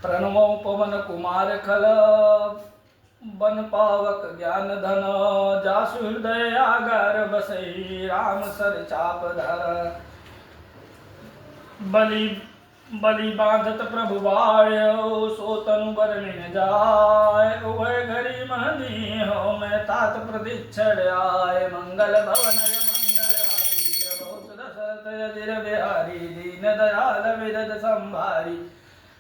प्रणवो पवन कुमार खल बन पावक ज्ञान धन जासु हृदय आगर बसई राम सर चाप धर बलि बलि बांधत प्रभु बायो सो तनु बरमिन जाय उभय घड़ी महदी हो मैं तात प्रदीक्षण आय मंगल भवनय मंगल हारी बहुत दशरथ यदिर बिहारी दीन दयाल विदद संभारी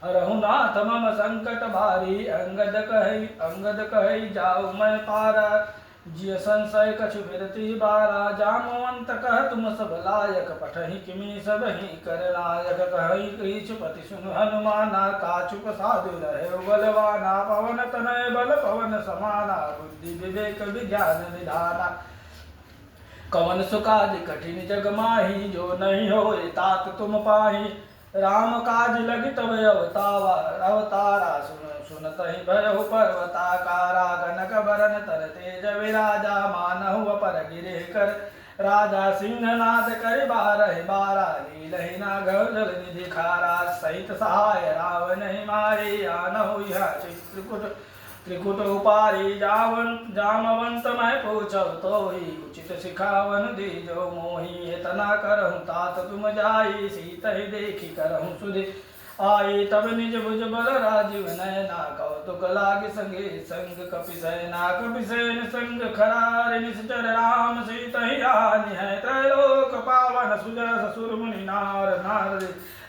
रघुनाथ मम संकट भारी अंगद कहि जाऊ मैं पारा जिय संशय कछु बिरती बारा जामवंत कह तुम सब लायक पठहि किमि सब ही कर नायक कहि कहीचुपति सुन हनुमाना काचुप साधु रहे बलवाना पवन तनय बल पवन समाना बुद्धि विवेक विज्ञान निधाना कवन सुकाज कठिन जग माही जो नहीं हो तात तुम पाही राम काज लगी तब अवतारा सुनत ही भयहु पर्वताकारा कनक बरन तर तेज विराजा मानहु अपर गिरे कर राजा सिंहनाद कर बारा लीलहि ना गल निधि खारा सहित सहाय रावण ही मारे आनहु यह त्रिकुट उपारी जामवंत मैं पूछव तो ही उचित सिखावन दीजो मोही इतना करहूँ तात तुम जाई सीत ही देखी करहूँ सुधि आई तब निज भुज बल राजीव नयना कौतुक लाग संगे संग कपिसैना कपिसैन संग खरार निश्चर राम सीत ही आनि है त्रैलोक पावन सुजर ससुर मुनि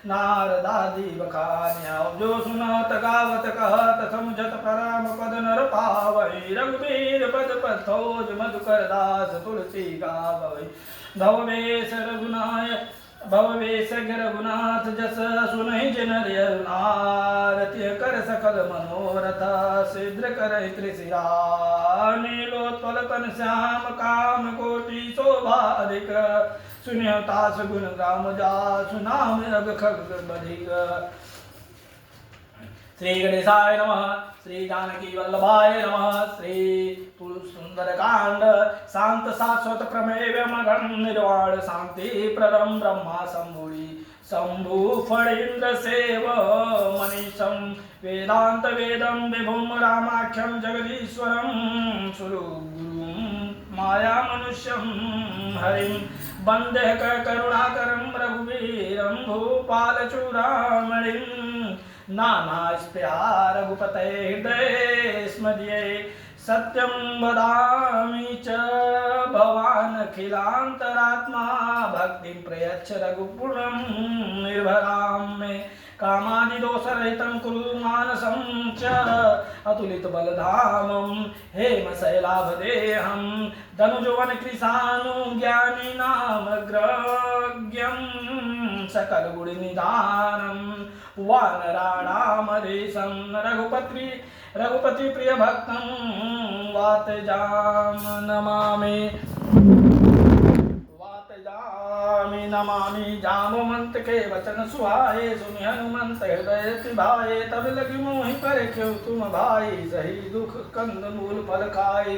नारदादि बखान्या जो सुनत गावत कहत समझत परम पद नर पावै रघुबीर पद पथोज मधुकर दास तुलसी गावै भववेश रघुनाथ जस सुनहि जिन रघुनारति कर सकल मनोरथ सिद्ध कर त्रिशिरा नीलोत्पल तन श्याम काम कोटि शोभा अधिक सुनियो तास गुण ग्राम जा सुनाम रग खग बधिक श्री गणेशाय नमः श्री जानकी वल्लभाय नमः श्री सुंदरकांड शांत शाश्वत प्रमेय मगन निर्वाण शांति प्रदम ब्रह्मा शंभुरी शंभु फणीन्द्र सेव मनीषम वेदांत वेदम विभुम रामाख्यम जगदीश्वरम सुरु गुरुम माया मनुष्यम हरिम वंदे करुणाकरम रघुवीरम भूपाल चूड़ामणिम नानास्त्या रघुपते हृदय स्मर्ये सत्यं वदामि च भवान् अखिलान्तरात्मा भक्तिं प्रयच्छ रघुपुरं निर्भरां मे कामादिदोषरहितं कुरु मानसं च अतुलितबलधामं हेमशैलाभदेहं धनुजवनकृशानुज्ञानिनामग्रज्ञं सकलगुणनिधानं वानराणामधीशं रघुपति प्रिय भक्तं वातजाम नमामि जामवंत के वचन सुहाए सुनि हनुमंत हृदय भाए तब लगी मोहि पर क्यों तुम भाई सही दुख कंद मूल फल खाए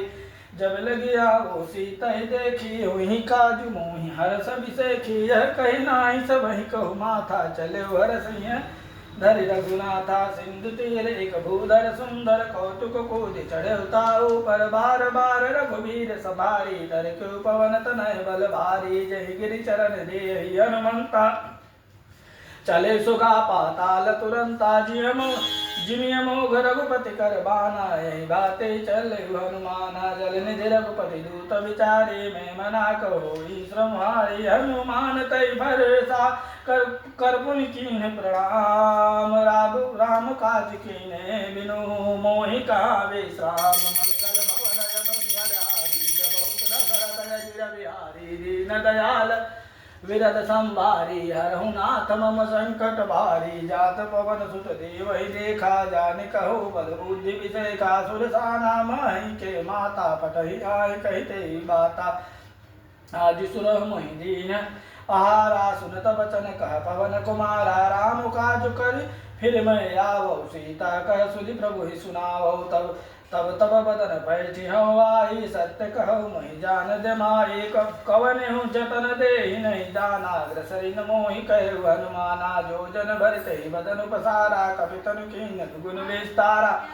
जब लगी आवो सीता देखी हुई काजू मोहि हरस विषेखी यह कही नाहि सब ही कहु माथा चले हरस धरि रघुनाथा सिंधु तीर एक भूधर सुंदर कौतुक कूद चढ़े उताऊ पर बार बार रघुवीर सवारी धर क्यों पवन तनय बल भारी जय गिरि चरण दे हनुमंता चले सुगा पाताल तुरंता जिमियमोघ रघुपति कर बाना यही बातें चले हनुमाना जल निधि रघुपति दूत विचारे मैं मना कहो श्रम हारी हनुमान तय भरसा कर पुन कीन प्रणाम राम काज कीने बिनु मोहि का विश्राम मंगल भवन मंगल हारी बहुत दशरथ बिहारी दीन दयाल विरद संभारी हरहु नाथ मम संकट भारी जात पवन सुत देव ही देखा जाने कहो बल बुद्धि विषय का सुरसाना मही के माता पटहि आय कहते बाता आज सुर मोहि दीन आहारा सुनत वचन कह पवन कुमारा राम काज कर फिर मैं आवो सीता कह सुधि प्रभु ही सुनावो तब तब तब बदन बैठी हूँ आई, सत्य कहूँ मही जान दे माई। कवन हूँ जतन दे नहीं दाना, अग्रसरी न मोहि कहु हनुमाना। जो जन भरते ही बदन पसारा, कपि तनु कीन गुण विस्तारा।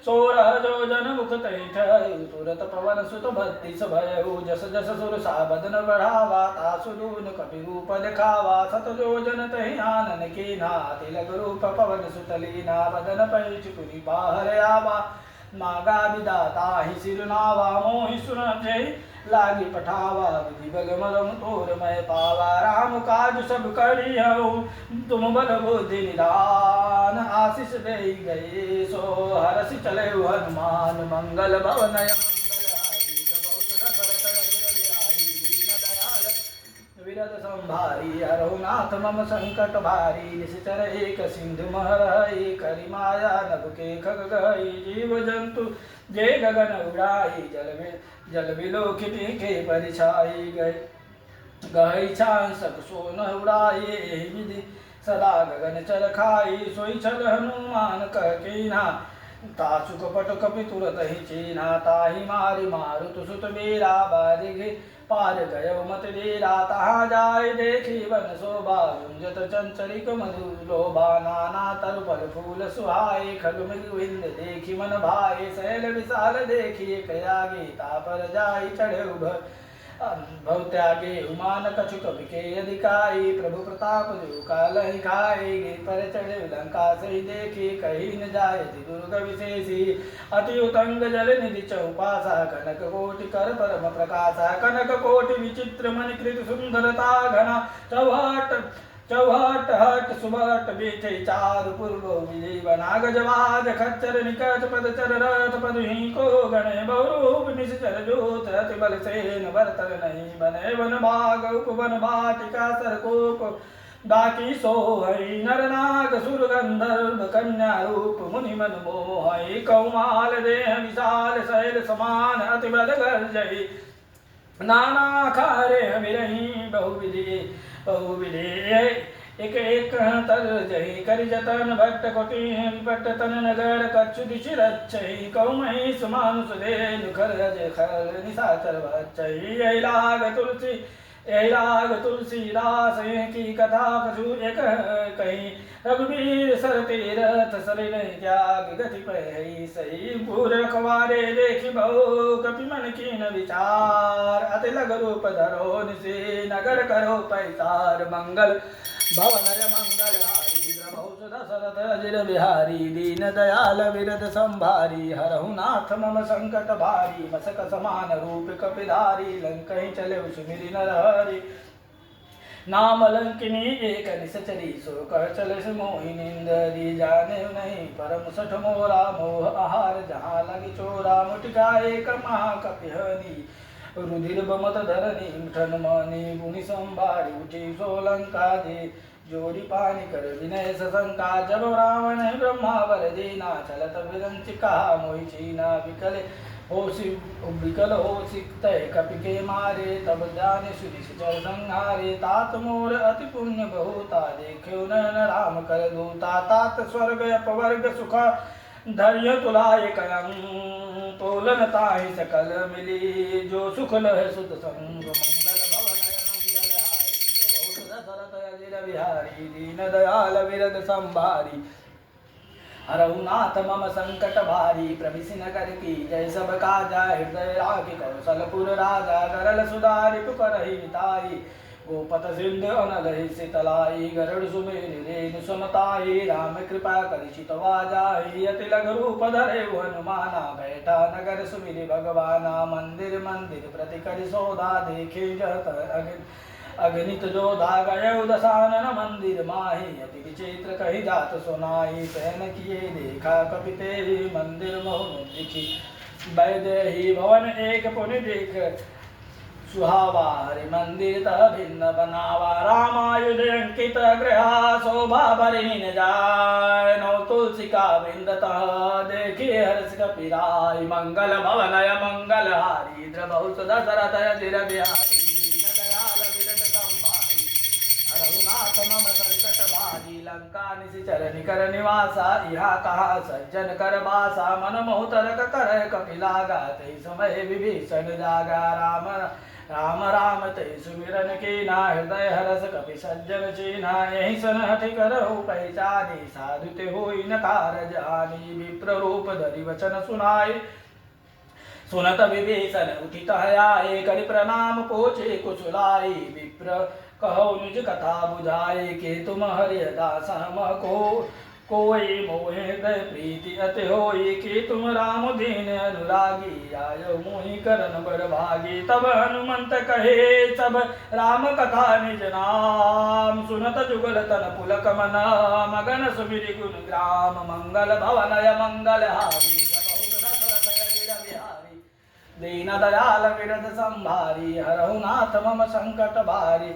सोरह जो जन मुख तहि ठहु, तुरत पवन सुत बत्तीस भयउ। जस जस सुर सा बदन बढ़ावा, तासु दून कपि रूप दिखावा। सत जो जन तहि आनन कीन्हा, तिलक रूप पवन सुत लीना। बदन पैठ पुनि बाहर आवा, मागा विदाता ही सिरनावा। मोहि सुन जय लागी पठावा, विधि बल मरम तोर मैं पावा। राम काज सब करी हूँ, तुम बल बुद्धि निधान। आशीष दे गए सो हरसि चले हनुमान। मंगल भवन विरद संभारी, हरहुनाथ मम संकट भारी। निश्चर एक सिंधु महरई, करि माया नभ के खग गई। जीव जंतु जे गगन उड़ाई, जल विलोकिनी के परिछाई। गहई छांसक सोन उड़ाई, एहि विधि सदा गगन चर खाई। सोई छल हनुमान कह कीन्हा, तासु कपट कपि तुरत ही चीन्हा। ताहि मारि मारुत सुत वीरा, बारिधि पार गयो मत डेरा। तहाँ जाय देखी वन शोभा, गुंजत चंचरिक मधुर लोभा। नाना तरु फल फूल सुहाए, खग मृगविंद देखी मन भाए। शैल विशाल देखी एक आगे, तापर जाय चढ़े भव त्यागे। उमान कछु कवि के अधिकारी, प्रभु प्रताप जो कालहि खाए। गिर पर चढ़े लंका सही देखी, कही न जाय दुर्ग विशेषी। अति उतंग जल निधि चौपासा, कनक कोटि कर परम प्रकाशा। कनक कोटि विचित्र मणिकृत सुंदरता घना, चौहट हट सुबट बीथे चारु पूर्व विजय बना। गजवाज खच्चर निकट पदचर रथ, पदही को गणे बहुरूप निश्चर जोत। अति बल सेन बरतर नहीं बने, वन भाग उपवन वाटिका सरकोप बाकी सोहई। नर नाग सुर गंधर्व कन्या रूप, मुनि मन मोहई। कौमाल देह विशाल शैल समान, अति बल गर्जई। नाना खारे विरही बहुविधि एक एक तर जही। करि जतन भक्त कोटि विपट तन, नगर कच्छु दिशि रक्षहि। कौमहि सुमानुष धेनु खर खर निशाचर बच्चहि। यही लाग तुलसीदास की कथा कछु एक कही। रघुवीर सर तीरथ सरिन त्याग, गति पहि सही। पूर रखवारे देखि बहु, कपि मन कीन विचार। अति लग रूप धरो निसे, नगर करो पैसार। मंगल भवनय मंगल हारी, ब्रह्मौ दशरथ अजिर बिहारी। दीन दयाल विरद संभारी, हरहुनाथ मम संकट भारी। मसक समान रूप कपिधारी, लंकहि चले सुमिरि नरहरि। नाम लंकिनी एक निसचरी, सो कह चले से मोहि निंदरी। जाने नहीं परम सठ मोरा, मोह आहार जहाँ लगी चोरा। मुटिका एक महाकपिहनी, रुधिर बमत धरनी। ठन मनी बुनि संभारी, उठी सोलंका दे। जोरी पानी कर विनय सशंका, जब रावण ब्रह्मा वर दीना। चलत विरंचिका मोहि चीना, विकल हो सिकतय कपि के मारे। तब जाने सुनिश्चर संहारे, तात मोर अति पुण्य बहुता। देखो नयन राम कर दूता, तात स्वर्ग अपवर्ग सुख धैर्य तुलाय कयं। तोलन ताहि सकल मिली, जो सुख लह सुत संग। मंगल भवनय मंगल हारी, बहुत दशरथ अजिर बिहारी। दीन दयाल विरद संभारी, हरहुनाथ मम संकट भारी। प्रभिसि नगर की जय सब काजा, हृदय राखि कौशलपुर राजा। गरल सुधारि पुकरहि मिताई, गोपत सिंधु अनलहि सितलाई। गरुड़ सुमेरु रेणु समताई, राम कृपा करि चितवा जाहि। अति लघु रूप धरे हनुमाना, बैठा नगर सुमिरि भगवाना। मंदिर मंदिर प्रति करि सौदा, देखे जत अगणित जोधा। गयो दशानन मंदिर माही, अति विचित्र कही जात सुनाई। सहन किए देखा कपि तेहि, मंदिर मोह दिखी वैदेही। भवन एक पुनि देख सुहावा, हरि मंदिर तह भिन्न बनावा। रामायुध अंकित गृहा, शोभा बरि न जाय। नौ तुलसिका वृंदतः, देखी हर्ष कपिराय। मंगल भवनय मंगल हारी, द्रवहु दशरथ अजिर बिहारी। रघुनाथ मम संकट भारी लंका निशिचर निकर निवासा इहा कहा सज्जन कर बासा मन मोह तरक कर कपिलागा ते समय विभीषण जागा राम राम राम ते सुमिरन कीना हृदय हरस कपि सज्जन चीना यही सन हठि करहु पहचानी साधु ते होई न कारजानी विप्र रूप धरि वचन सुनाई सुनत विभीषण उठित आए करि प्रणाम पोछे कुशलाई विप्र कहो निज कथा बुझाए के तुम हरि दास हम कोई मोहे हृदय प्रीति अति होई कि तुम राम दीन अनुरागी आयो मोहि करन बर भागी तब हनुमंत कहे सब राम कथा निज नाम सुनत जुगल तन पुलक मन मगन सुमिरि गुण ग्राम मंगल भवनय मंगल हारी दीन दयाल विरद संभारी हरहु नाथ मम संकट भारी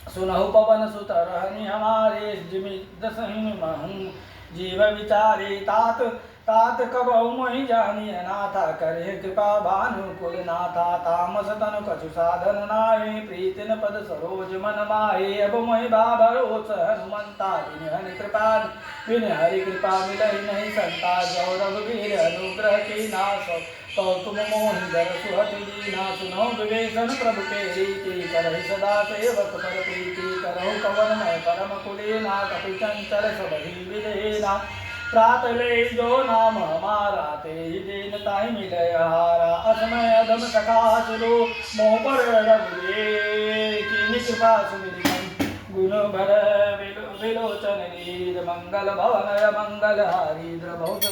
सुनहु पवन सुत रहनि हमारे जिमि दसहिं महु जीव विचारी तात तात कबहु मोहि जानी अनाथा करे कृपा भानुकुल नाथा तामस तनु कछु साधन नाहि प्रीतिन पद सरोज मन माहि अब मोहि बाबरोस हनुमंता बिन हरि कृपा मिलहि नहीं संता जो रघुवीर अनुग्रह की नाश तो तुम मोहि दर सुहट दीना सुनो विभीषण प्रभु के रीति करहि सदा सेवक पर प्रीति करहु कवन मैं परम कुलीना कपि चंचल सबहि विदेना प्रात ले जो नाम हमारा ते दीन ताहि मिलय हारा असमय अधम सखा सुनो मोह पर रघुवीर कीनि कृपा सुमिरि गुण भर विलोचन नीर मंगल भवन मंगल हारी द्रभौत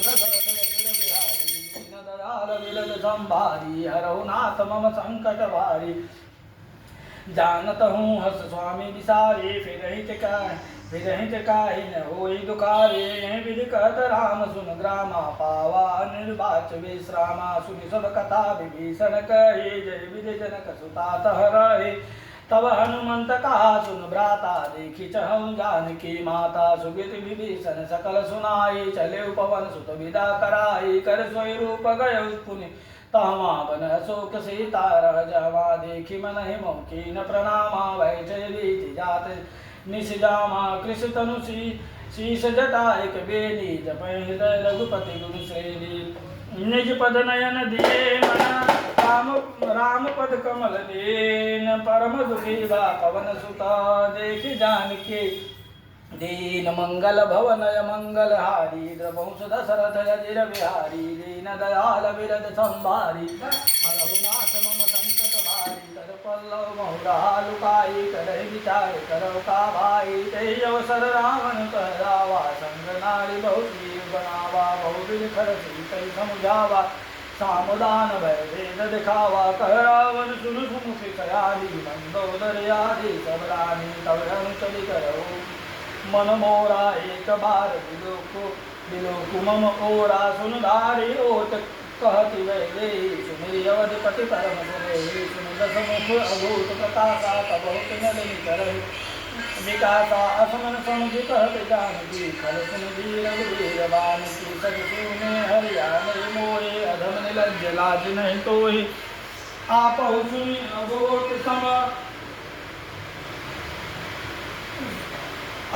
विरद संभारी हरहु नाथ मम संकट भारी जानत हूँ हस स्वामी विसारी फिरहित काहि न होई दुखारे विधि कहत राम सुन ग्रामा पावा निर्वाच विश्रामा सुनि सब कथा विभीषण कहे जय विधि जनक सुता तहरहे तब हनुमंत कहा सुन भ्राता देखी चहु जानकी माता सुगीत विभीषण सकल सुनाई चले पवन सुत विदा कराई कर सोई रूप गय पुनि तहमा बन अशोक सीता रह जावा देखी मन ही मौकी न प्रणामा वैजय रीति जात निशिजामा कृष तनु शीश जटा एक बेनी जप हृदय रघुपति गुरु श्रेणी निज पद नयन दिए मन राम पद कमल दीन परम दुखी बा पवन सुता देख जानकी दीन मंगल भवनय मंगल हारी द्रवंश दशरथ अजिर बिहारी दीन दयाल विरद संभारी हरहु नाथ मम संकट भारी तर पल्लव बहुरा लुकाई करहि विचार करौ का भाई तेहि अवसर रावण कहलावा संग नारी बहु जीव बनावा बहुविध खर सीतै समुझावा सामदान भय भेद दिखावा कह रावण सुन सुमुखि कयाली मंदोदर आदि सब रानी तब रंग चली करो मन मोरा एक बार बिलोकु मम ओरा सुन धारी ओत कहति वै सुमिरि अवधिपति परम सुरेहि सुन दसमुख अभूत प्रकाशा तब नलिनी करहि विकासा असमन समुझि कहत जानकी खल सुन वीर रघुवीर वानकी सज सुने हरियाणि मोहि अधम निलज्ज लाज नहीं तोहि आपहु सुनि अघोर सम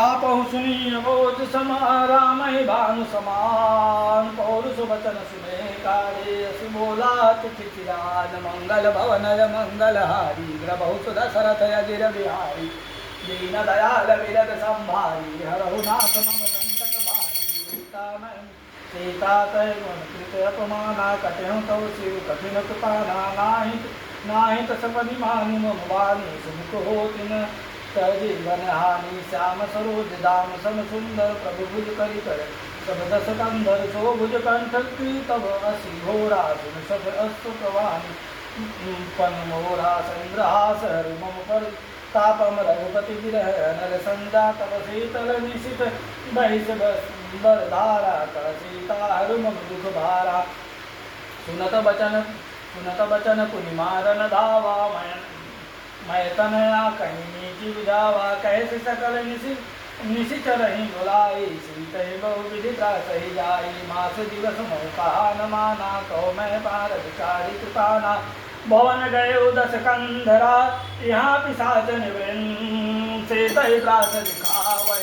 आपहु सुनी अबोध सम रामहि भानु समान पौरुष वचन सुने कारे असि बोला तिथि चिरान मंगल भवनय मंगल हारी द्रवहुत दशरथ अजिर बिहारी दीन दयाल विरद संभारी हरहु नाथ मम संकट भारी सीता तय गुण कृत अपमाना कटहु तव शिव कठिन कृपाना नाहि तसपदि मानु मम वाणी सुमुख होति न जीवन हानि श्याम सरोज दाम सम सुंदर प्रभु भुज करि कर सब दस कंधर सो भुज कंठ तब असि घोरा सुन सब अस्तु प्रवाणी पन मोरा संग्रहास हरि मम पर तापम रघुपति विरह नल संजा तब शीतल निशित बहिष बरधारा कर सीता हरु मम दुख भारा सुनत बचन पुनि मारन धावा मैं तनया कहीं नीति विधावा कैसे सकल निशिचरहि बुलाई सीतहि बहु विधि सही जाई मास दिवस मोह कहा न माना कहो मैं पार भिखारी कृपाना भवन गए 10 कंधरा यहाँ पिशाचन वृंद से तय त्रास दिखावै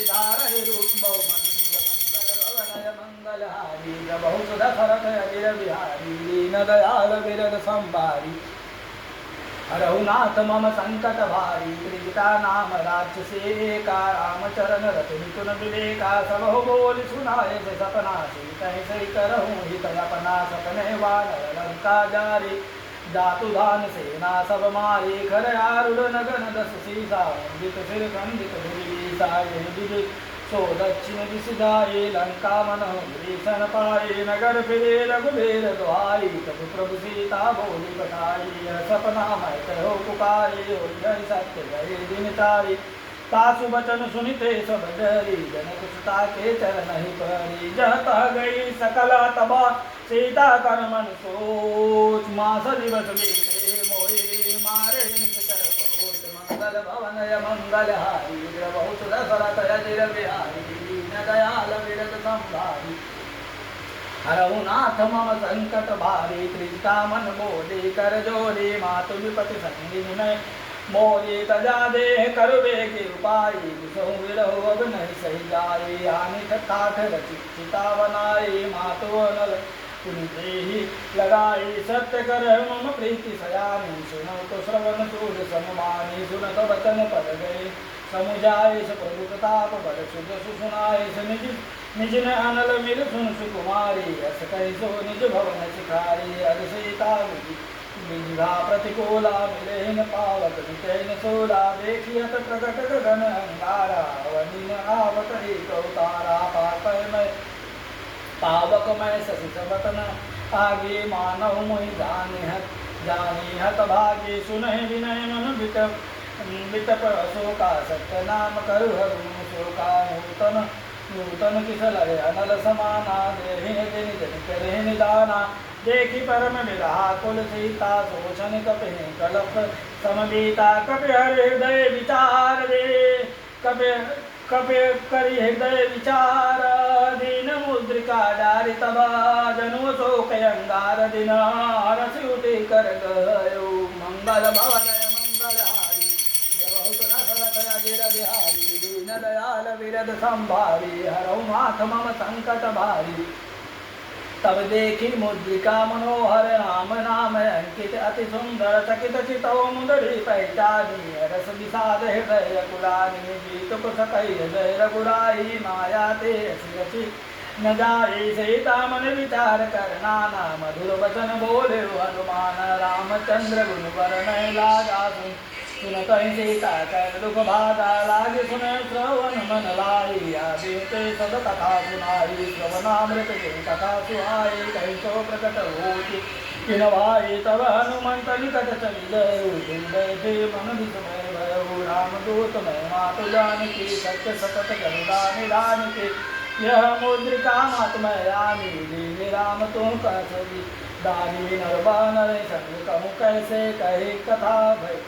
धारय रूप बहुमंद मंगल भवनय मंगलहारी प्रभु सुधा भरत अजिर बिहारी दीन दयाल विरद संभारी रघुनाथ मम संकट भारी त्रिजटा नाम राक्षसे का रामचरण रथ निपुण विवेका सब हो बोल सुनाए से सपना सीतै सही करहूँ हित अपना सपने वानर लंका जारी जातु धान सेना सब मारे खर आरुड नगन 10 सीसा जित सिर खंडित भुजबीसा यह सो दक्षिण दिश जाए लंका मनहु भीषण पाए नगर फिरे रघुबीर दुहाई तब प्रभु सीता बोली बताई सपना मैं कहो पुकारे हो जय सत्य गए दिन तारी तासु बचन सुनिते सब डरी जनक सुता के चरण ही परी जह तह गई सकल तबा सीता कर मन सोच मास दिवस बीते मोहि मारे मंगल भवनय मंगलहारी बहुत दशरथ अजिर बिहारी दीन दयाल विरद संभारी रघुनाथ मम संकट भारी त्रिजटा मन मोदे कर जोरे मातु विपति संगिनी में मोरे तजा देह करुवे के उपाय विसहु विरहु अब नहीं सही जाए आनि ठाठ रचिता बनाए मातु अनल ही लगाई सत्य कर मम प्रीति सयानी सुनो तो श्रवण सूर सममानी सुनत वचन पद गए समुझाए प्रभु प्रताप बल शुद्ध सुनाए निज निज न अनल मिल सुन सुकुमारी अस कही सो निज भवन शिखारी अद सीता विधा प्रतिकूला मिलेन पावक विचैन सोला देखियत प्रकट गगन अंगारा वनिन आवत ही कौतारा पापय में पावक मैं शशि समतन आगे मानव मोहि जानी हत भागे सुनहि विनय मन विटप अशोका सत्य नाम करु हरु शोका नूतन नूतन किसल अनल समाना देहि दिन जन करे निदाना देखी परम विरहा कुल सीता सोचन कपि कलप समबीता कपि हृदय विचार दे कपि करि हृदय विचार दीन मुद्रिका डारि तब जनु शोक अंगार दिन रसुति कर गयो मंगल भवनय मंगलहारी बहुत दशरथ अजिर बिहारी दीन दयाल विरद संभारी रघुनाथ मम संकट भारी तब देखी मुद्रिका मनोहर राम नाम अंकित अति सुंदर चकित चितो मुदरी पहचानी रस विषाद हृदय कुलानी जीत कुछ कही हृदय रघुराई माया ते रसी न जाए सीता मन विचार कर नाना मधुर वचन बोले हनुमान रामचंद्र गुण वरण लागा सुनत सीता कर दुख भागा लागे सुन श्रवण मन लाई आदिते सब कथा सुनाई श्रवणामृत के कथा सुहाई कही सो प्रकट होती किन भाई तब हनुमंत निकट चली गए हृदय थे मन विस्मय भयो रामदूत मैं मातु जानकी सत्य सतत गरुड़ा निधान के यह मुद्रिका मातमय रानी दीन राम तुम कैसे दानी नरबानर संग कहूँ कैसे कहे कथा भय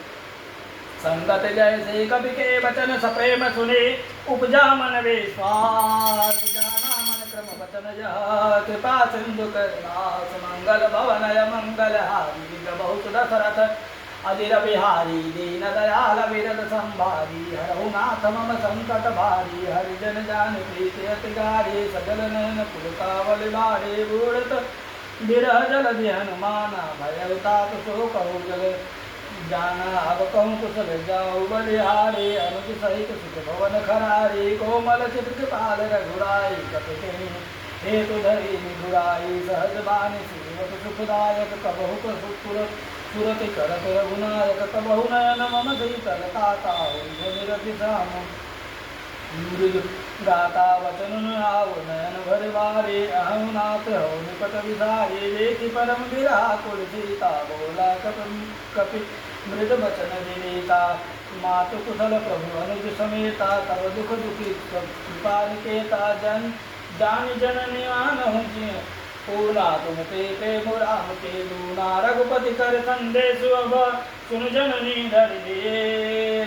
संगत जैसे कवि के वचन सप्रेम सुने उपजा मन विश्वास जाना मन क्रम वचन जह कृपा सिंधु करनाश मंगल भवनय मंगलहारी बहुत दशरथ अजिर बिहारी दीन दयाल विरद संभारी रघुनाथ मम संकट भारी हरिजन जान प्रीति अति गारी सजल नयन पुलकावल बारे बूढ़त विरह जल हनुमाना भयताप शोक जल जाना अब कहूँ कुशल जाऊ बलिहारी अनुज सहित सुख भवन खरारी कोमल चित्र कृपाल रघुराई कपिते हेतु धरी निघुराई सहज बानी श्रीवत सुखदायक कबहु सुर सुरति करत रघुनायक कबहु नयन मम शीतल ताता निरति साम गाता वचन आव नयन भर बारे अहं नाथ हो निपट विधारे देखी परम विरहा कुल सीता बोला कपि मृद वचन विनीता मातु कुशल प्रभु अनुज समेता तब दुख दुखी कृपा निकेता जान जननी आनहु पूना तुम ते प्रेम राम के दूना रघुपति कर संदेश अब सुन जननी धर दिए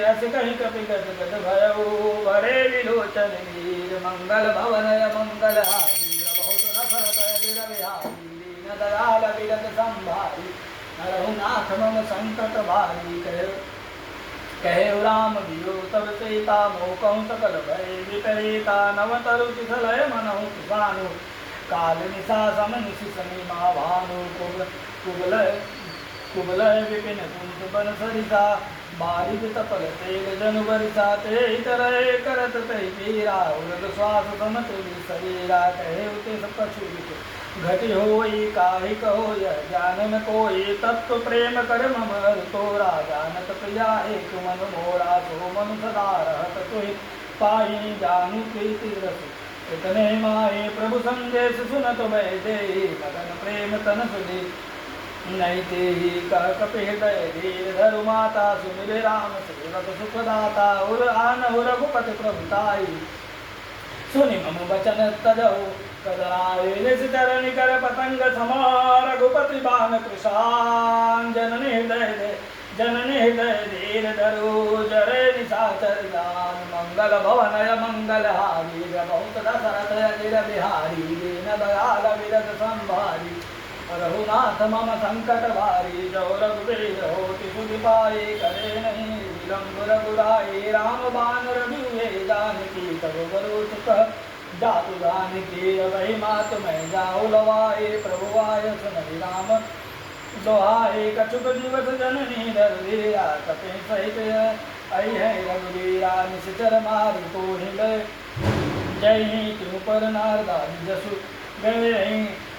रस कहीं कपि गद गद भयो भरे विलोचन वीर मंगल भवनय मंगलहारी बहुत रसरत अजिर बिहारी दीन दयाल विरद संभारी रघुनाथ मम संकट भारी कहे राम दियो तब सीता मोकहु सकल भय विपरीता नव तरु तिसलय मनहु किसानु काल निशा सम निशि समी भानु कुबलय विपिन कुंत बन सरिता बारिक तपल तेग जनु बरिसा ते तरय करत तहि पीरा उलग श्वास समत शरीरा कहे उते सब कछु घट होई काहि कहो यह ज्ञान न कोई तत्व प्रेम कर मम तोरा जानत प्रिया एक मन मोरा सो मन सदा रहत तुहि पाई जानु प्रीति रस इतने माए प्रभु संदेश सुनत भय दे मगन प्रेम तन सुधि नहीं ते ही कह कपिहृदय धीर धरु माता सुमिर राम सेवक सुखदाता उर आन रघुपति प्रभुताई सुनि मम वचन तजहु कदराए निज चरण कर पतंग समार रघुपति बाण कृशान जननी हृदय धीर धरु जरे निशाचर जान मंगल भवनय मंगल हारी बहुत दशरथ अजिर बिहारी दीन दयाल विरद संभारी रघुनाथ मम संकट भारी जो रघुबीर होति सुधि पाए करे नहीं विलंब रघुराई राम बाण रघुए जानकी तब बरु कह जातु जानकी वही मात मैं जाऊ लवाए प्रभु आय सुन राम दोहाए कछुक दिवस जननी धीरा कपि सहित आई है रघुवीरा निश्चर मारि तो हिलय जय तुम पर नारदा जसु गए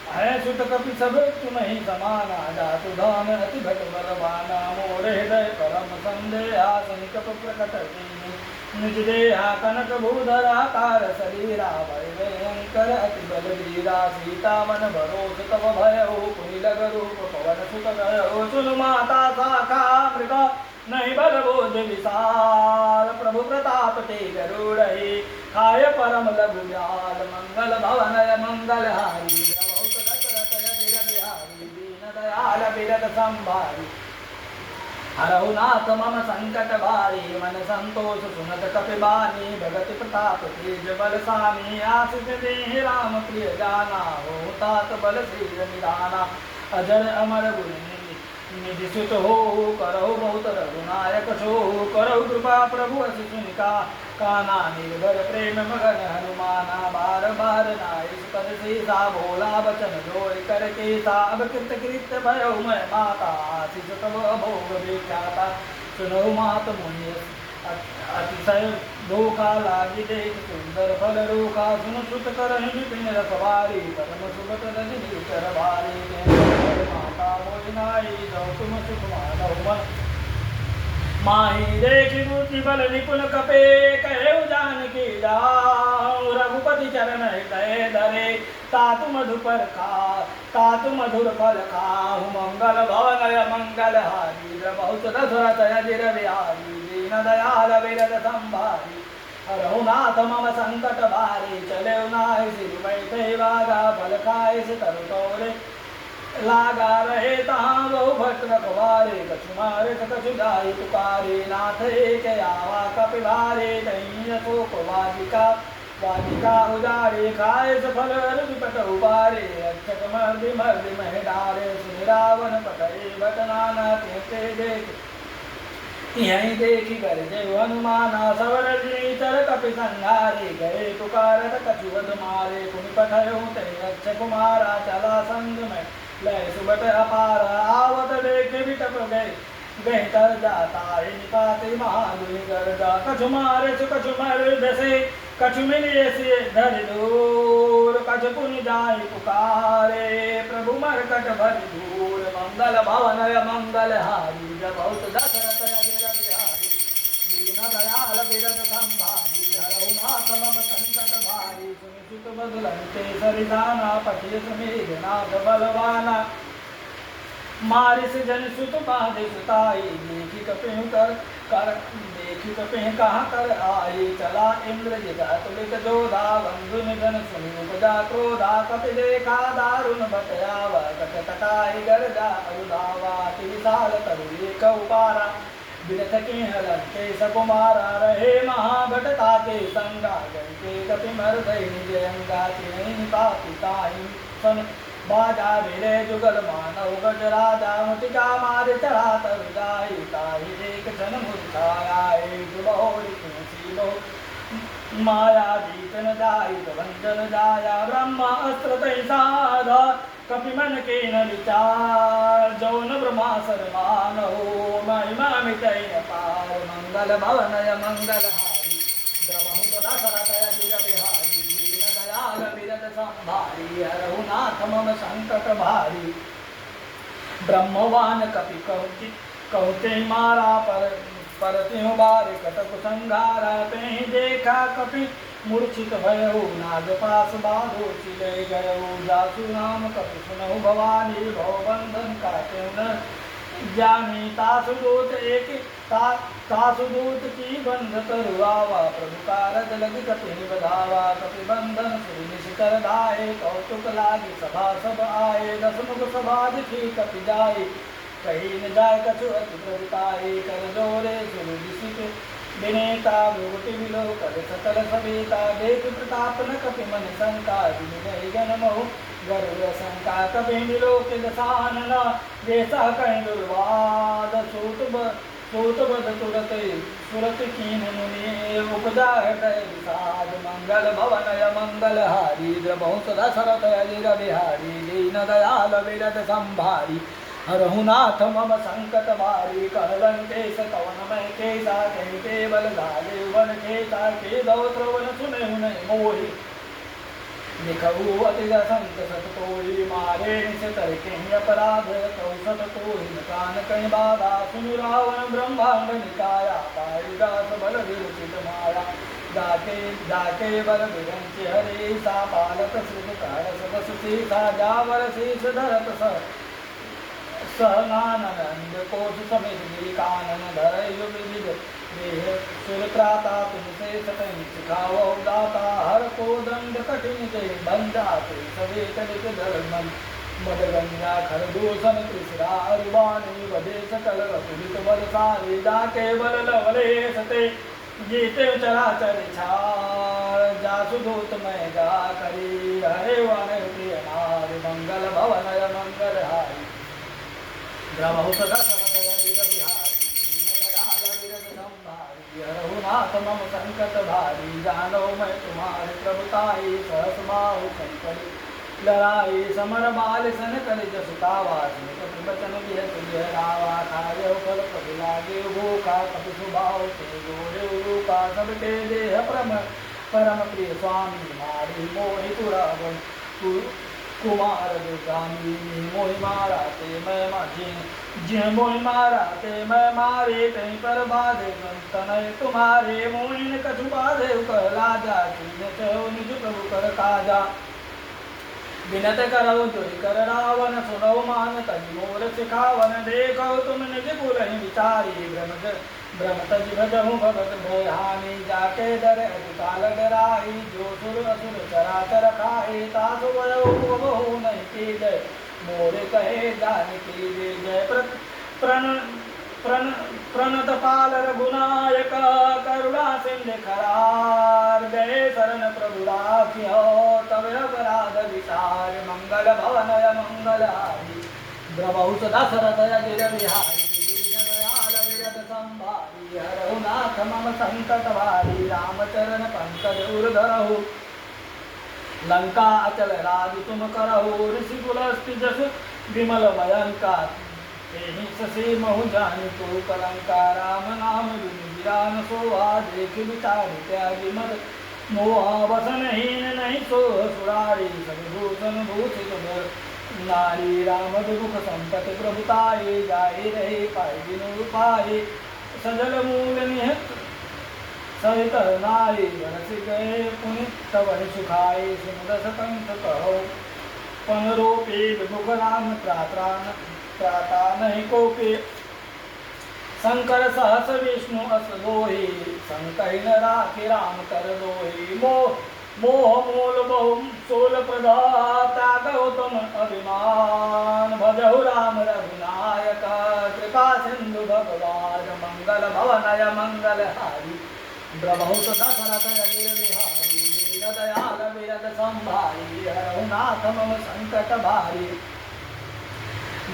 है सुत कपि सब तुम ही समाना जातु धाम अति भट बलवाना मोर हृदय परम संदेहा संकप प्रकट निज देहा कनक भूधरा कार शरीरा भय भयंकर अति बल वीरा सीता मन भरोस तब भय हो कुलग रूप पवन सुत गयो सुन माता शाखा मृग नहीं बल बोध विशाल प्रभु प्रताप ते गरुड़हि खाय परम लघु व्याल मंगल भवनय मंगल हारी दयाल बिरद संभारी रघुनाथ मम संकट भारी मन संतोष सुनत कपिबानी भगति प्रताप तेज बल सामी आशिष देहि राम प्रिय जाना हो तात बल श्री निधाना अजर अमर गुण निधि सुत हो करहु बहुत रघुनायक सो करहु कृपा प्रभु अति सुनिका काना निर्भर प्रेम मगन हनुमाना बार बार नाई पद सीसा भोला बचन जोड़ कर के साब कृत कृत भयो मैं माता आशीष तब अभोग विख्याता सुनो मात मुनि अतिशय धोखा लागी देख सुंदर फल रूखा सुन सुत कर विपिन रखवारी परम सुगत रजनी कर भारी माता मोहि नाई जो तुम सुख मानव मन माही देखी बुद्धि बल निपुण कपे कहे जानकी जाऊ रघुपति चरण हृदय धरे तातु मधुपर खा तातु मधुर फल खाहु मंगल भवनय मंगल हारी बहुत दशरथ अजिर बिहारी दीन दयाल विरद संभारी रघुनाथ मम संकट भारी चले नाहि सिर बैठे वागा फल खाए से तरु तोरे लागा रहे तहाँ बहु भट रखवारे कछु मारे कछु जाहि पुकारे नाथ एक आवा कपिवारे नहीं अशोक वाजिका उजारे खाए सफल विपट उबारे अक्षक मर्दि मर्दि मह डारे सुनि रावण पटई भट नाना ते देख यहीं देखी कर जय हनुमाना सवर चर कपि संहारे गए पुकारत कछु वध मारे पुनि पठयो ते अक्षय कुमारा चला संग में लय सुबट अपार आवत देख विटप गए तर जाता निपाति महागुनि गर्जा कछु मारे कछु मर दसे कछु मिलिए से धर दूर कछु पुनि जाय पुकारे प्रभु मरकट भर दूर मंगल भवनय मंगल हारी बहुत दशरथ अजिर बिहारी दीन दयाल विरद संभारी रघुनाथ मम संकट भारी सुनि सुत बदलन्ते सरिदाना पठिय समेघनाथ बलवाना मारिस जन सुत बाधे सुताई देखी कपिहु देखी कपिहु कहाँ कर आई चला इंद्र तुलित जोधा बंधु निधन सुनि उपजा क्रोधा कपि देखा दारुण बतयावा कट तटाई गर्जा अरुधावा विशाल तरु एक उपारा बिरथ के हलके सकुमारा रहे महाभटता के संगा गण के कपि मर गई निज अंगा पापिताई सन बाजा भिरे जुगल मानव गजराजा मुटिका मारे चढ़ा तर जाई ताहि एक जन मुरझाया एक बहुरी तुलसी बहु माया जीत न जाई भंजन जाया ब्रह्मा अस्त्र तै साधा कपि मन के न विचार जौन ब्रह्मासर मानो महिमा मिटै न पार मंगल भवनय मंगल हारी द्रवहु सदा सरतय गिर बिहारी दीन दयाल विरत संभारी हरहु नाथ मम संकट भारी ब्रह्मवान कपि कहते मारा पर त्यों बार कटक संघारा तेहि देखा कपि मूर्छित भयउ नाग पास बाधो चिले गयउ जासु नाम कपि सुनहु भवानी भवबंधन काटेउ न ज्ञानी तासुदूत एक तासुदूत की बंध तरुआवा प्रभु कारज लगी कपि बधावा कपि बंधन सुर निशिकर दाए कौतुक लागी सभा सब आए दसमुख सभा दिखी कपि जाए कहीं न जाय कछु अति प्रभुताए कर जोरे सुर ऋषि विनेता भूति विलो कर सकल सवेता देख प्रताप न कपि मन शंका विनय जनमहु गर्व शंका कपि निलोक दसानना जैसा कहीं दुर्वाद सूत बद तुरत सुरत कीन मुनि उपजा हटय विषाद मंगल भवनय मंगल हारी द्रवहु सदा सरत अजिर बिहारी दीन दयाल विरत संभारी हरहु नाथ मम संकट भारी कहलन केश कवन मय केसा कहि केवल गाले वन केसा के दौ श्रवण सुने हुनय मोहि लिखऊ अति संत सत तोहि मारे निशतर कहीं अपराध कौसत तोहि कान कहीं बाधा सुन रावण ब्रह्मांड निकाया पाई दास बल विरुचित माया जाके बल विरंच हरे सा पालक श्रुत कारस बस सीता जावर शीष धरत सहनानंद कोश समेत गिरिकानन धरय विविध देह सुरत्राता तुमसे सतन सिखाओ दाता हर को दंड कठिन से बंजाते सवेत नित धर्मन मदगंगा खरदूषण त्रिसरा अरुवाणी वधे सकल अतुलित बल सारे जाके बल लवले सते जीते चराचर छार जासु दूत मैं जा करी हरे वन प्रिय नार मंगल भवनय मंगल हारी द्रवहु सदा सरतय गिर बिहारी दीन दयाल विरत संभारी हरहु नाथ मम संकट भारी जानो मैं तुम्हारे प्रभुताई सहस बाहु संकट लड़ाई समर बाल सन कर जसुतावास कपि बचन बिहत बिहरावा खायो फल कपि लागे भूखा कपि सुभाव ते जोरे रूका सबके देह परम प्रिय स्वामी मारी मोहि तुरावन कुमार दुर्गामी मोहि मारा ते मैं माझे जिह मोहि मारा ते मैं मारे कहीं पर बाधे तनय तुम्हारे मोहिन कछु बाधे कहला जा निज प्रभु कर काजा विनत करो जोहि कर रावण सुनो मान तनि मोर सिखावन देखो तुम निज कुल विचारी भ्रमत जिभजहु भगत भय हानि जाके डर अधिकाल डराई जो सुर असुर चराचर खाए तासु वयो बहु नहीं की जय मोरे कहे जान की जय प्रणत पाल रघुनायक करुणा सिंह खरार गए शरण प्रभु राखियो तब अपराध विचार मंगल भवनय मंगल हारी द्रवहु सदा सरतय गिर बिहारी दीन दयाल विरत संभारी हरहु नाथ मम संकट भारी रामचरण पंकज उर्धरहु लंका अचल राज तुम करहु ऋषि कुलस्ति जस विमल मयंका तेहि ससे महु जानि तो कलंका राम नाम विरान सोहा देख विचार त्यागी मद मोहा वसनहीन नहीं सो सुरारी सभूषण भूषित नारी राम दुख संपत प्रभुताये जाए रहे पाए बिनु पाए सजल मूल निहत सहित नारी बरस गए पुनि तब सुखाए सुमदस कंठ कहो पन रोपे विमुख राम प्राता नहीं कोपे शंकर सहस विष्णु अस दोहि संकहि न राखि राम कर दोहि मोह मूल बहु सोल प्रदा त्यागो तुम अभिमान भजहु राम रघुनायक कृपा सिंधु भगवान मंगल भवनय मंगल हारी द्रवहु सदा सरतय गिर बिहारी दीन दयाल विरद संभारी हरहु नाथ मम संकट भारी।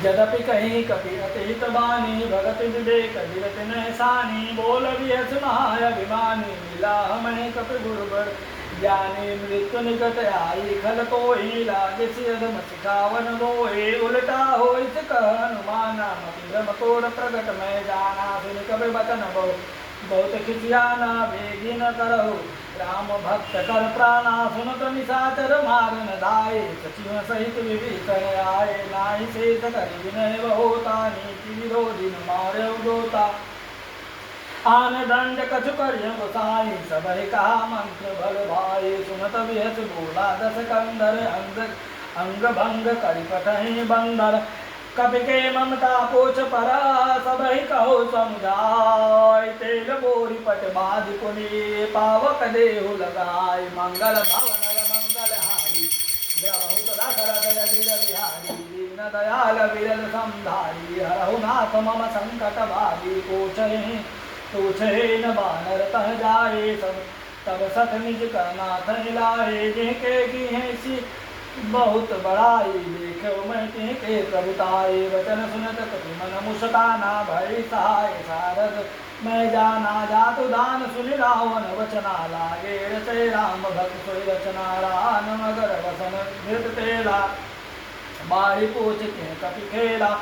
यद्यपि कहीं कपि अतिहित बानी भगत विवेक विरत नहसानी बोल बिहस महाअभिमानी मिला हमें कपि गुरुबर ज्ञानी मृत्यु निकट आई खल कोई लागे सियधम सिखावन मोहे उल्टा हो इस कह हनुमाना मति भ्रम तोर प्रगट मैं जाना सुन कबि बचन बहुत खिसियाना वेगी न करहु राम भक्त कर प्राणा सुनत निशाचर मारन धाये सचिव सहित विभीषण आए नाहि शेष करि विनय होता नीति विरोधी न मारे उदोता आन दंड कछु करिय गोसाई सबहि कहा मंत्र भल भाई सुनत विहस बोला दस कंधर अंग भंग करि पठहि बंदर कपि के ममता पोछ परा सबहि कहो समुझाय तेल बोरी पट बाधि पुनि पावक देहु लगाय मंगल भवन मंगल हारी द्रवहु सदा सरदय वीर बिहारी दीन दयाल विरल संधारी हरहु नाथ मम संकट भारी पूछहि न बानर तह जाए सब तब सठ निज कर नाथ हिलाए जिनके की है सी बहुत बड़ाई देखो मैं के प्रभुताई वचन सुनत कपि मन मुस्काना भय सहाय सारद मैं जाना जातु दान सुनि रावण वचना लागे रचे राम भक्त सोई रचना रान मगर वसन धृत तेला बारी पूछ के कपि खेला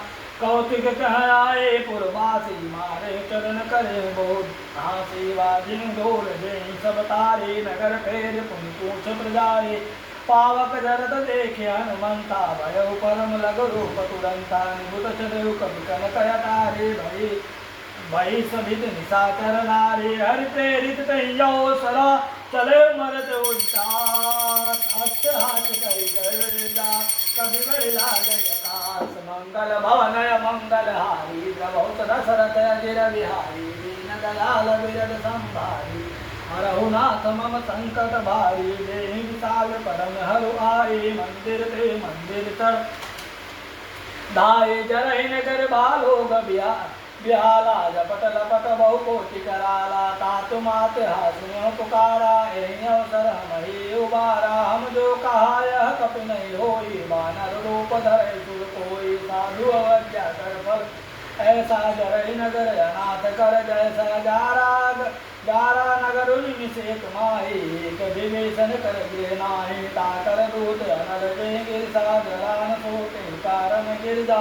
कौतिक कह आए पुरवासी मारे चरण करे बहुत हासी वाजिन डोल दे सब तारे नगर फेर पुनि पूछ प्रजाए पावक जरत देखे हनुमंता भयउ परम लग रूप तुरंता निभुत चरु कपि कनकयतारे भई सभित निशाचर नारी हरि प्रेरित कहियो सरा चले मरत उदास अष्ट हाथ करि गर्जा कवि बड़ि लास मंगल भवनय मंगल हारी प्रभुत दशरथ अजिर बिहारी दीन दयाल विरद संभारी हरहु नाथ मम संकट भारी देहि विशाल परम हरु आए मंदिर ते मंदिर चढ़ धाये जरहि नगर बालोग बिहाला जपट लपट बहु कोटि कराला तातु मात हासुन पुकारा एहि अवसर हमहि उबारा हम जो कहा यह कपि नहीं होई वानर रूप धरे सुर कोई साधु अवज्ञा कर फल ऐसा जरहि नगर अनाथ कर जैसा गारा नगर निषेक माही एक विभीषण कर गृह नाही ताकर दूत अनर गिर सागरान सोते कारण गिरजा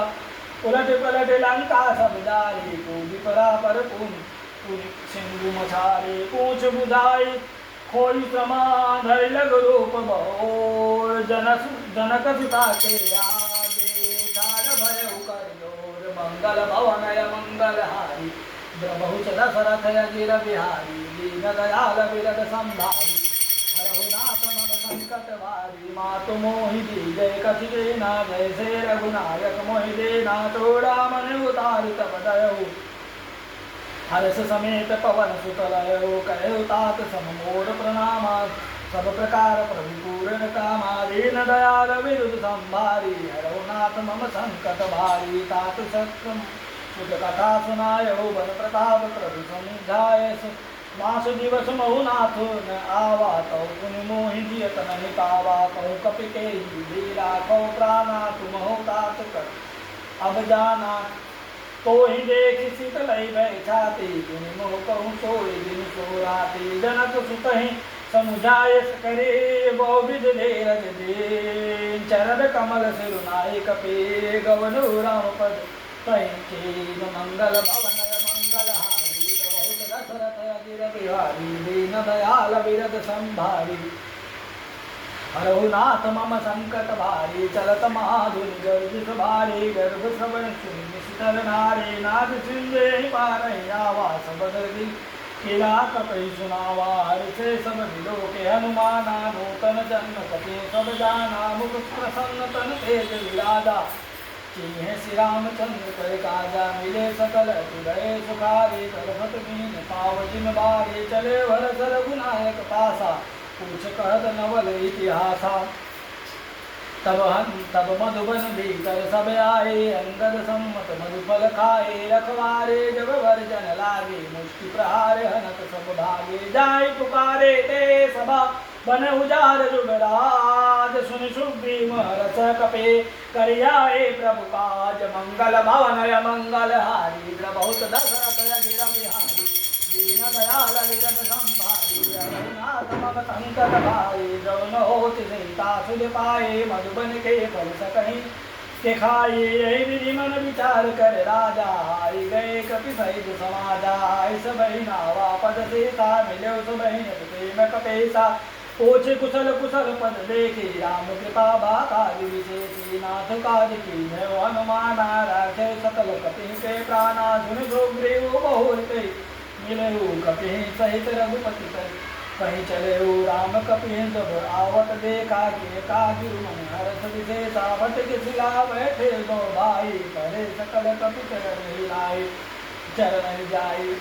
उलट पलट लंका सब जारी कूदि परा पर पुनि सिंधु मछारे पूछ बुझाई खोई समाधर लग रूप बहोर जनक सुता के आगे ठाड़ भय कर जोर मंगल भवनय मंगल हारी द्रवहु दशरथ अजिर बिहारी दीन दयाल विरद संभारी हरहु नाथ मम संकट भारी मातु मोहि दीजय कछि देना जैसे रघुनायक मोहि देना तोड़ा मन उतारित बदयु हर्ष समेत पवन सुत लयउ कहु तात सम मोर प्रणामा सब प्रकार प्रभु पूर्ण कामा दीन दयाल विरद संभारी हरहु नाथ मम संकट भारी तात सक्रम सुख कथा सुनायो बन प्रताप प्रभु समुझाय मास दिवस महु नाथ न आवा तो पुनि मोहि जियत नहीं पावा कहु कपि के लीला कहु प्राणा तुम हो तात कर अब जाना तो ही देख शीतलई भय छाती पुनि मोह कहु सोई दिन सोराती जनक सुत ही समुझाय करे बहु विध धीरज दे चरण कमल सिरुनाय कपि गवन राम पद मंगल भवनय मंगल हारी बहुत दशरथ अजिर बिहारी दीन दयाल विरद संभारी हरहु नाथ मम संकट भारी चलत महाधुनि गर्जित भारी गर्भ श्रवण सुनि निशितल नारी नाद सिंधे पारहि आवा सब दर्दी किला कपि सुनावा हर्षे सब विलोके हनुमाना नूतन जन्म कपि सब जाना मुख प्रसन्न तन तेज विराजा चिन्ह श्री रामचंद्र कर काजा मिले सकल हृदय सुखारे करभत कीन पाव जिन बारे चले भरत रघुनायक पासा पूछ कहत नवल इतिहासा तब मधुबन भीतर सब आए अंगद सम्मत मधुफल खाए रखवारे जब वर्जन लागे मुष्टि प्रहार हनत सब भागे जाय पुकारे ते सभा बन उजार जुगराज सुन सुग्रीव रस कपे करियाए प्रभु काज मंगल भवन मंगल हारी बहुत दशरथ गिर बिहारी दीन दयाल विरद संभारी रघुनाथ मम संकट भाई जवन होति सीता सुध पाए मधुबन के फल सकहीं के खाई यही विधि मन विचार कर राजा आई गए कपि सहित समाजा सब नावा पद सीता मिले सुबह प्रेम कपेसा पूछे कुशल कुशल पद देखी राम कृपा बाता विशेषी नाथ काज की हनुमान राखे सकल कपि के प्राणा सुन सुग्रीव बहुर के मिले कपि सहित रघुपति कहीं चले राम कपि जब आवत देखा के काजू मन हर्ष विशेषा भट के सिला बैठे दो भाई करे सकल कपि चरण हिलाए चरण जाई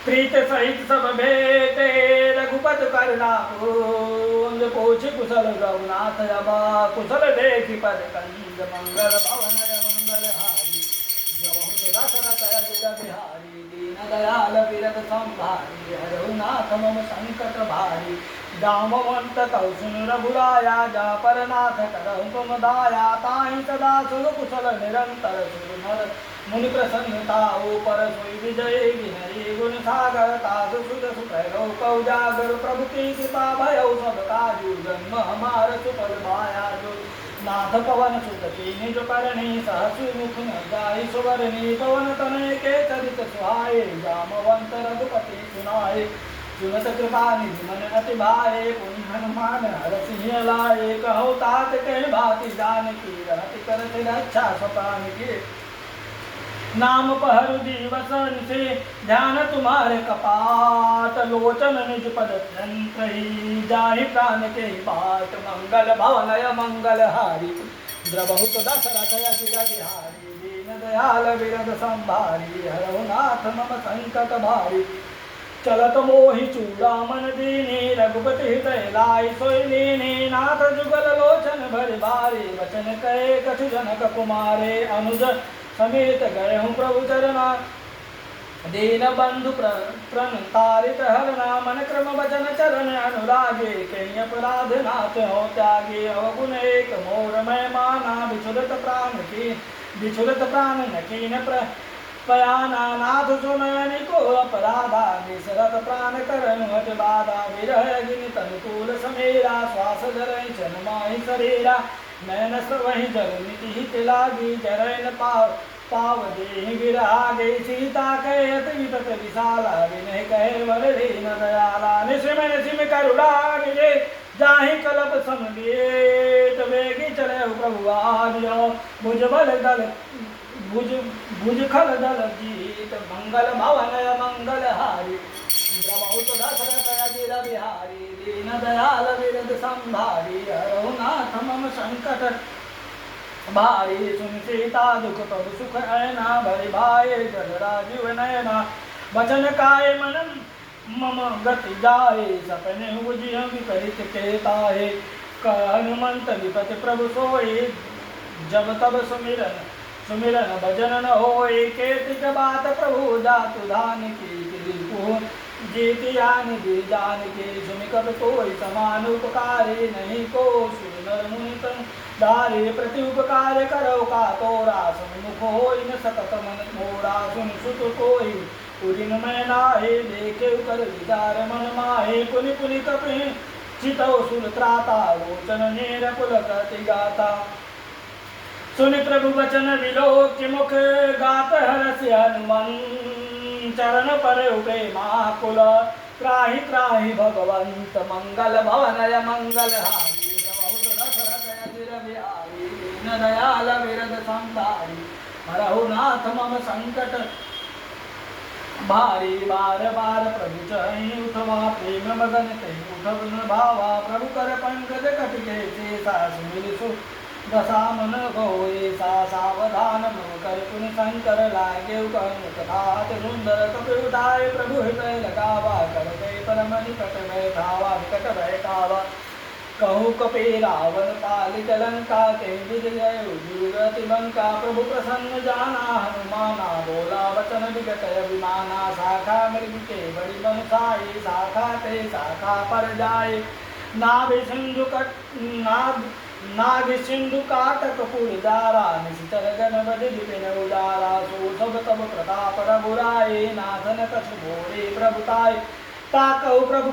प्रीत सहित सब भेटे रघुपत करना पूछ कुशल रघुनाथ अबा कुशल देखी पद कंज मंगल भवन मंगल हारी दशरथ अजिर बिहारी दीन दयाल विरद संभारी रघुनाथ मम संकट भारी दामवंत कौ सुन रघुराया जा परनाथ करहु तुम दाया ताहि सदा सुर कुशल निरंतर सुर नर मुनि प्रसन्नता ऊपर सोई विजय विनयी गुण सागर तासु सुध सुखो कौ जागर प्रभु की कृपा भयउ सब काजू जन्म हमार सुफल माया जो नाथ पवन सुत की निज करणी सहसु मुख न जाई सुवरणी पवन तनय के चरित सुहाए जामवंत रघुपति सुनाए सुनत कृपा निधि मन अति भाए पुनि हनुमान हरसिंह लाए कहो तात कह भाति जानकी रहति करत रक्षा स्वप्रान की नाम पहरु जीवसन से ध्यान तुम्हारे कपाट लोचन निज पद ही जाहि प्राण के बाट मंगल भवनय मंगल हारी द्रबहुत दशरथ अजिर बिहारी दीन दयाल विरद संभारी हरहुनाथ मम संकट भारी चलत मोहि चूड़ामन दीनी रघुपति हृदय लाई सोई लीनी नाथ जुगल लोचन भरि भारी वचन कहे कछु जनक कुमारे अनुज समेत गए हूँ प्रभु चरणा दीन बंधु प्रणतारित हरना मन क्रम वचन चरण अनुरागे कहीं अपराध नाथ हो त्यागे अवगुण एक मोर मैं माना बिछुरत प्राण न कीन पयाना नाथ सुनयनि को अपराधा निसरत प्राण करन हट बाधा विरह अग्नि तनुकूल समेरा श्वास धरई चन माहि शरीरा नैन वही जल निति हित लागी जरैन पाव देहि गिरा गई सीता कहत विपत विशाला विनय कहे वर दीन दयाला निसिम निसिम करुणा निजे जाहि कलप समवेत वेगी चले प्रभु आदियो भुजबल दल भुज खल दल जीत मंगल भवन मंगल हारी द्रबहुत दशरथ अजिर बिहारी दीन दयाल विरद संभारी रघुनाथ मम संकट भारी सुन सीता दुख प्रभु सुख ऐना भरि भाए जल राजीव नयना वचन काय मन मम गति जाए सपने बुझिय विपरीत केताए हनुमंत विपति प्रभु सोए जब तब सुमिरन भजन न होए केतिक बात प्रभु जातु धान की जीतियान दी जान के सुनि कब कोई समान उपकारी नहीं को सुनर मुनि दारे प्रति उपकार करो का तोरा सुमुख होई न सकत मन मोरा सुन सुत कोई उदिन मैं नाहे देखे कर विचार मन माहे पुनि पुनि कपि चितौ सुर त्राता लोचन नेर पुलकति गाता सुनि प्रभु वचन विलोक्य मुख गात हरसि हनुमन चरण पर उगे महाकुल त्राहि त्राहि भगवंत मंगल भवनय मंगल हारी बहुत दशरथ अजिर बिहारी दीन दयाल विरद संभारी रघुनाथ मम संकट भारी बार बार प्रभु चहि उठवा प्रेम मगन कहि उठब न भावा प्रभु कर पंकज कटके शेषा सुमिर सु दशा मन गोए सा सावधान मन कर पुन शंकर लागे कथात सुंदर कपि उठाए प्रभु हृदय लगावा कर गए परम निकट बैठावा निकट बैठावा कहूँ कपि रावण पालित लंका के विजय दुर्गति बंका प्रभु प्रसन्न जाना हनुमाना बोला वचन विगत अभिमाना शाखा मृग के बड़ी बनसाई शाखा ते शाखा पर जाए नाभि सिंधु काटक पुर दारा निशिचर गण बदि विपिन उदारा सो सब तब प्रताप रघुराए नाथन कछु भोरे प्रभुताय ताकहु प्रभु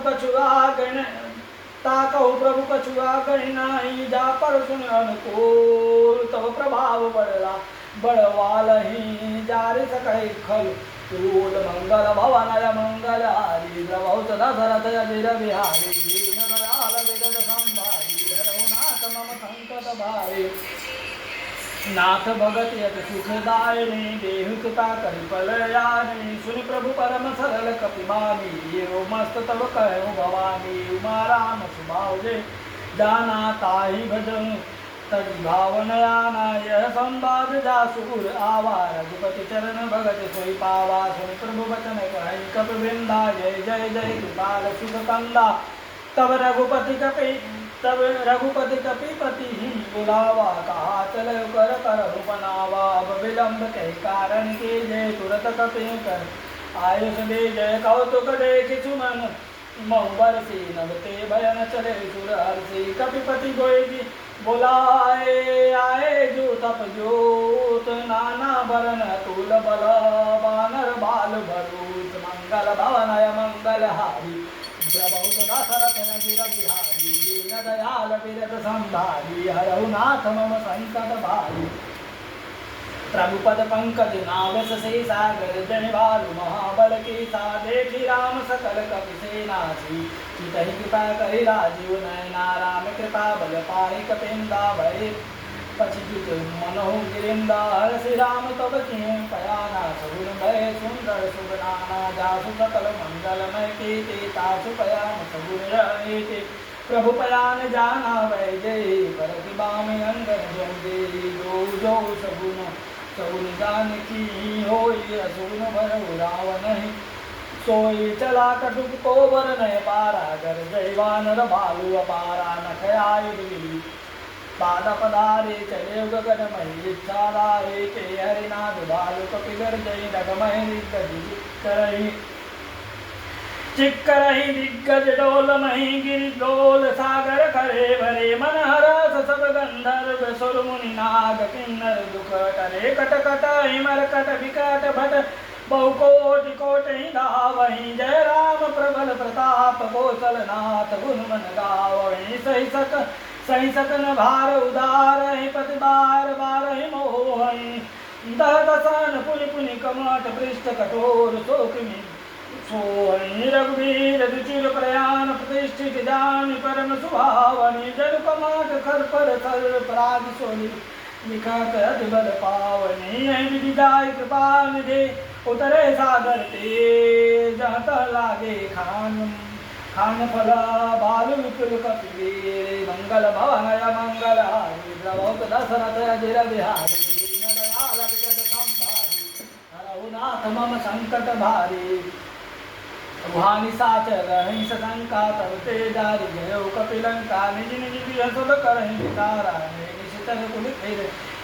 कछुआ गणनाई जा पर सुन अनुकूल तब प्रभाव बड़वालही जारि सकहि खल तूल मंगल भवनय मंगल हारी द्रवहुत दशरथ अजिर बिहारी दीन दयाल विगत संभारी रघुनाथ मम संकट भारी नाथ भगत यत सुखदायिनी देहु कृपा करि पलयानी सुनि प्रभु परम सरल कपिबानी ये मस्त तब कहु भवानी उमा राम सुभाव जे जाना ताहि भजन तजी भावनयाना यह संवाद जासुर आवा रघुपति चरण भगत सोई पावा सुनि प्रभु वचन कहि कपिवृंदा जय जय जय कृपाल सुख कंदा तब रघुपति कपिपति ही बुलावा कहा चल कर करहु बनावा अब विलंब कही कारण के जय तुरत कपि कर आयुष दे जय कौतुक देख सुमन मऊबर से नवते भयन चले सुर हर्षि कपिपति गोयगी बुलाए आए जो तप जोत नाना बरन तुल बल बानर बाल भरूत मंगल भवनय मंगल हारी बहुत दशरथ अजिर बिहारी दीन दयाल विरत संभारी हरहु नाथ मम संकट भारी प्रभु पद पंकज नावस से सागर जन बालु महाबल के सा देखी राम सकल कपि सेनासी चितहि कृपा करि राजीव नयना राम कृपा बल पाहि कपिंदा भय पछित मनोह गिरिंदा हर श्री राम तब किं पयाना सगुन भय सुंदर सुगनाना जासु सकल मंगलमय कीर्ति तासु पयान सगुन रहते प्रभु पयान जाना वै जय परति बामे अंगन जय जो जो सगुन जान की होई असुन भरउ रावण सोई चला कटुक को बर नय पारा कर जय वानर भालु अपारा नख आयुध पाद पदारे चले गगन मही इच्छादारे के हरिनाथ भालु कपिगर जय नगमहि करही चिक्करही दिग्गज डोल मही गिरि डोल सागर करे भरे मन हरस सब गंधर्व सुर मुनि नाग किन्नर दुख करे कट कट हिमर कट विकट भट बहु कोटि कोटि धावहि जय राम प्रबल प्रताप कौशलनाथ गुण मन गावहि सही सकन भार उदारहि पति बार बारहि मोहहि दह दसन पुनि पुनि कमठ पृष्ठ कठोर शोकमि सोहनि रघुवीर रुचिर प्रयाण प्रतिष्ठित जान परम सुभावनि जन कमठ खर पर थल पराग सोनि लिखत अति बल पावनि विधि जाय कृपा निधे उतरे सागर तेज जहाँ लागे खान फला बालु विपुल कपिवीर मंगल भवनय मंगल हारी द्रवहुत दशरथ अजिर बिहारी दीन दयाल विगत संभारी हरहु नाथ मम संकट भारी गुहानि साचर रहि सशंका तब ते जारि गयो कपिलंका निज निज बिहसुर करहि विकारा निशिचर कुल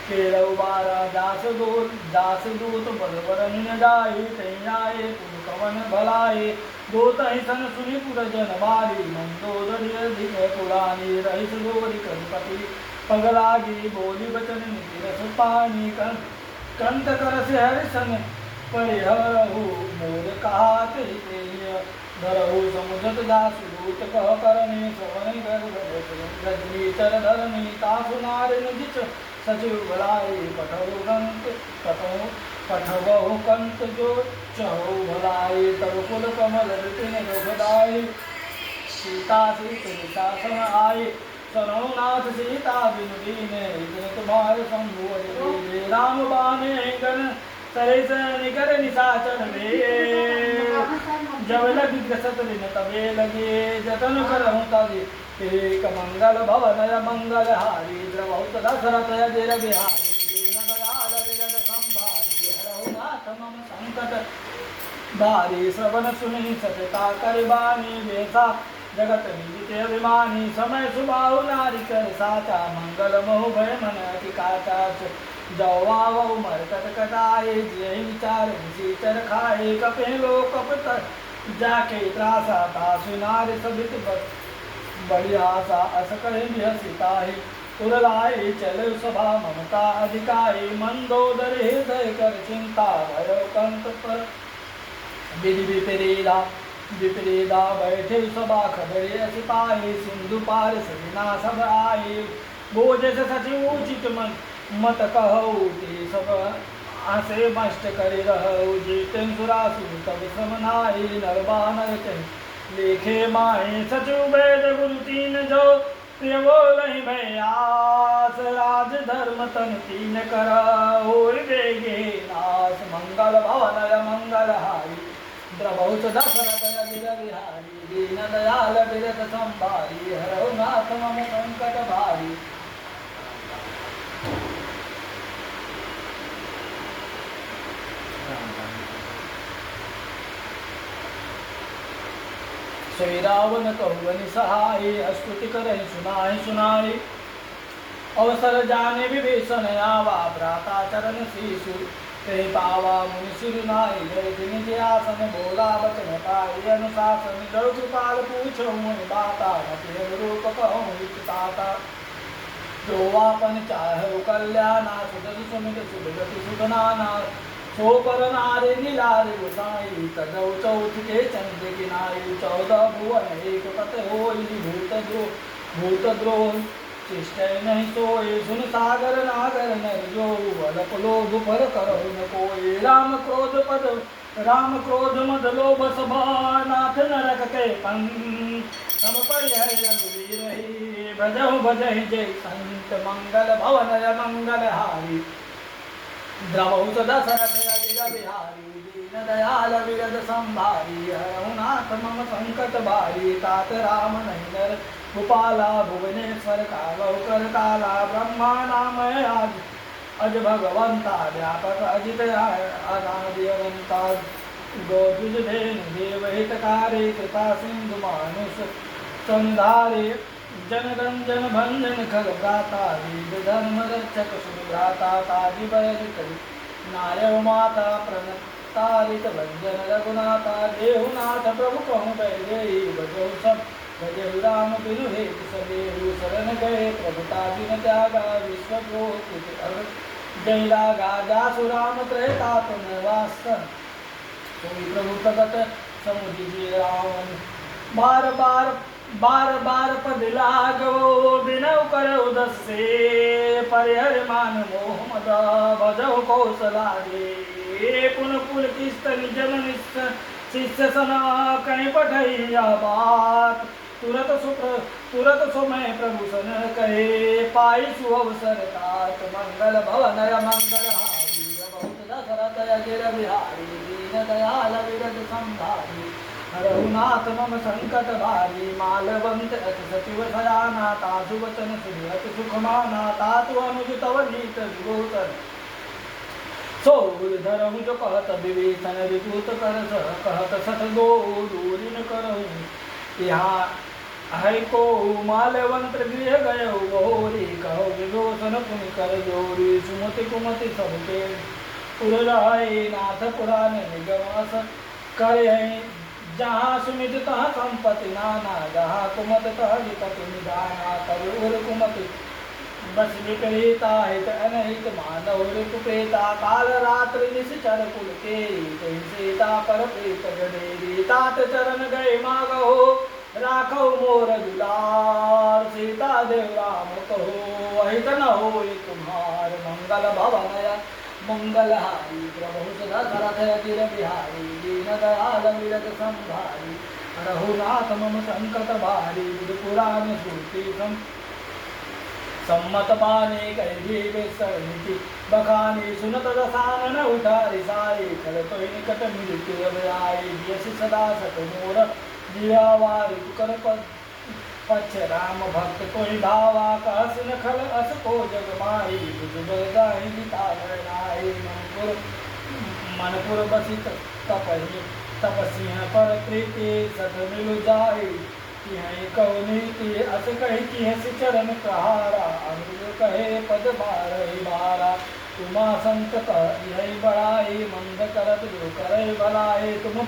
केरऊ बारा दास दूत बल बरन जाए तहि आए पुन कवन भलाए दूत सन सुनि पुर जन बारी मंदोदरी अधिक पुरानी रही सुदोरी कनपति पगलागी बोली बचन नीति रस पानी कंत कर से हरिशन परिहरहु मोर कहात धरहु समुझत दासु दूत कह करने सोहन गरनी चर धरनी तासु नार निज सचिव भलाई पठबहु कंत जो चहु भलाई तब कुल कमल विपिन दुखदाई सीता शासन आए सनो नाथ सीता बिन दीने तुम्हारे शंभु राम बाने गण सरिस निकर निशाचर में जब लगी गसत दिन तबे लगे जतन करहु तबे एक मंगल भवनय मंगल हारी द्रवहुत दशरथ अजिर बिहारी दीन दयाल विगत संभारी हरहु नाथ मम संकट भारी श्रवण सुनि सचता करबानी वेसा जगत विदित अभिमानी समय सुबाहु नारी कर साचा मंगल मोह भय मन अति काचा जवावु मरकट कटाए जय विचार विचर खाए कपे लो कपत जाके त्रासा तासु नारी सबित बड़ी आशा अस कहीं बिहसिताहि उरलाए चल सभा ममता अधिकाई मंदोदर हृदय कर चिंता भयो कंत पर विधि विपरीदा बैठे सभा खबरे सिपाही सिंधु पार सजना सब आए बोझ से सचिव उचित मत कहो ते सब आसे मष्ट कर रहो जीतन सुरासु तब समनाई नरबानर कह लेखे माए सचिव वेद गुरु तीन जो प्रिय बोलहि मैं आस राज धर्म तन तीन कर बेगे नाश मंगल भवन मंगल हारी द्रबहुत दशरथ गिर बिहारी दीन दयाल बिरद संभारी हरहु नाथ मम संकट भारी। सोई रावण कहु सहाय स्तुति करहि सुनाई अवसर जाने विभीषण आवा भ्राता चरण शीशु कहीं पावा मुनि सिरुनाई गए दिन आसन बोला बचन पाई अनुशासन रघुपाल पूछो मुनि बाता मति रूप कहूँ विचताता जो आपन चाहे कल्याणा सुदति सुमित सुभगति सुधनाना सो पर नारे नीलारे गोसाई तदौ चौथ के चंद्र किनाई 14 भुवन एक पत होई भूत द्रोह चेष्टय नहीं सोए सुन सागर नागर नर जो बलप लोभ पर करो न कोई राम क्रोध मद लोभ सभा नाथ नरक के पन तम पर रघुवीर ही भजहि जय संत मंगल भवन मंगल हारी द्रवहुत दशरथ गिर बिहारी दीन दयाल विरद संभारी हरहु नाथ मम संकट भारी तात राम नहीं नर भूपाला भुवनेश्वर कालौ कर काला ब्रह्मा नाम आज अज भगवंता व्यापक अजित अनादिवंता गोद्विज धेनु देव हितकारे कृपा सिंधु मानुष संधारे जन रंजन भंजन खग भ्राता वीर धर्म रक्षक सुभ्राता ताजि बरित नाय माता प्रणतारित भंजन रघुनाथा देहुनाथ प्रभु कहूँ बैदेही बजो सब भजहु राम बिनु हेतु सदेहु शरण गए प्रभुता बिन त्यागा विश्व जय लागा जासु राम त्रयताप निवास कोई प्रभु प्रकट समुझिए रावण बार बार पद लागो बिनव कर उदसे परिहर मान मोह मद भजौ कौशलादे पुन पुल किस्त निज शिष्य सना कहीं पठैया बात तुरत सो मैं प्रभु सन कहे पाई सुअवसर तात मंगल भवन मंगल हारी बहुत दशरथ गिर बिहारी दीन दयाल विरद संभारी हरहु नाथ मम संकट भारी मालवंत अति सचिव सयाना तासु वचन सुनि अति सुख माना तातु अनुज तव नीत विभूषण सो धरहु जो कहत विभीषण विभूत कर कहत सठ गो दूरी न करहु यहाँ है को मालवंत गृह गय गौरी कहो विभूषण पुनि कर जोरी सुमति कुमति सबके उरलाए नाथ पुराण निगम करे जहाँ सुमित तहाँ संपत्ति नाना जहाँ कुमत तह विपति निदाना तब उर कुमति बस विपरीता हित अनहित मानव रिपुप्रेता काल रात्रि निश्चर कुल के सीता पर प्रीत गडेरी तात चरण गए मागहो राखो मोर दुलार सीता देव राम कहो अहित न हो तुम्हार मंगल भवन मंगल हारी प्रभु सदा दशरथ गिर बिहारी दीन दयाल विरद संभारी हरहु नाथ मम संकट भारी बुध पुराण श्रुति सम्मत पाने कही विसरती बखानी सुनत दसानन उठारी साई खल तो निकट मृत्यु आई यश सदा सत मोर जियावारी कर पक्ष राम भक्त कोई भावा कहस न खल अस को जग माई बुझ बरदाई गीता नाई मनपुर बसित तपहि तपसिंह पर प्रीति सत मिलु जाई तिहै कहु नीति अस कहि तिह चरण प्रहारा अमृत कहे पद बारा तुमा संत कह बड़ाई मंद करत जो करे भलाई तुम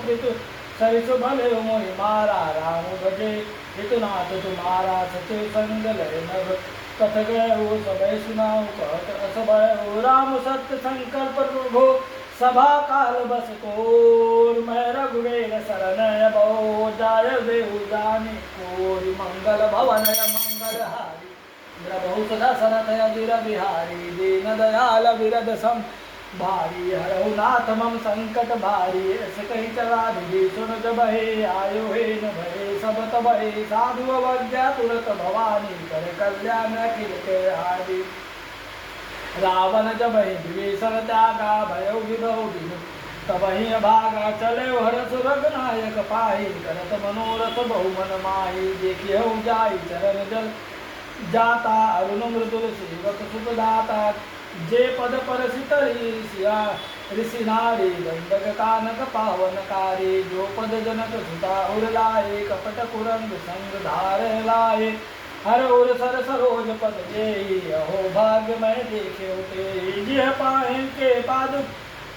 सरिस भले मोहि मारा राम भजे हितनाथ तुम्हारा सचिव संग लय नभ कथ गयो सबय सुनाऊ कहत अस भयो राम सत्य संकल्प प्रभु सभा काल बस कोर मैं रघुवीर शरण बो जाय देहु जानी कोरि मंगल भवन मंगल हारी बहुत सदा सरथ अधीर बिहारी दीन दयाल विरद सम भारी हरहु नाथ मम संकट भारी ऐसे कहीं चला दी सुन जब हे आयो हे न भय सब तब हे साधु अवज्ञा तुरत भवानी कर कल्याण अखिल के हारी रावण जब हे विभीषण त्यागा भयो विभव दिन तब ही भागा चले हरस रघुनायक पाहि करत मनोरथ बहु मन माही देखिए जाई चरण जल जाता अरुण मृदुल सेवक सुखदाता जे पद पर सितरी सिया ऋषि नारी गंधक कानक पावनकारी जो पद जनक सुता उर लाए कपट कुरंग संग धार लाए हर उर सर सरोज पद जे अहो भाग्य मैं देखे उते जिह पाहि के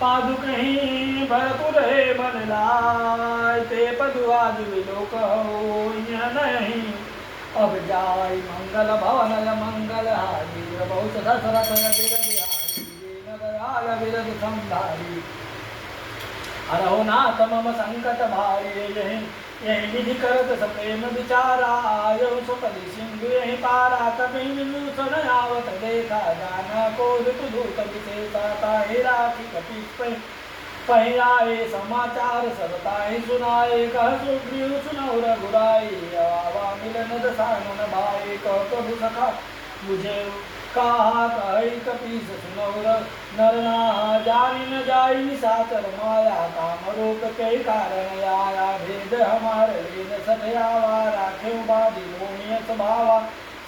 पादुक ही भरपुर है मन लाय ते पदु आज विलोक हो नहीं अब जाय मंगल भवन मंगल हारी बहुत दशरथ बिहारी दीन दयाल विरद संभारी हरहु नाथ मम संकट भारी यही विधि करत सप्रेम विचारा आयो सुपदि सिंधु यही पारा कपि विभूषण आवत देखा जाना को धूत विशेषता राखी कपि पहिराए समाचार सबताहि सुनाए कह सुग्रीव सुनौ रघुराई आवा मिलन दसानन भाई कह प्रभु सखा मुझे कहा कही कपीस सुनौ नरना जानी न जाई निशाचर माया काम रूप के कारण आया भेद हमारे लीन सठयावा राखे बादी मोहिय स्वभावा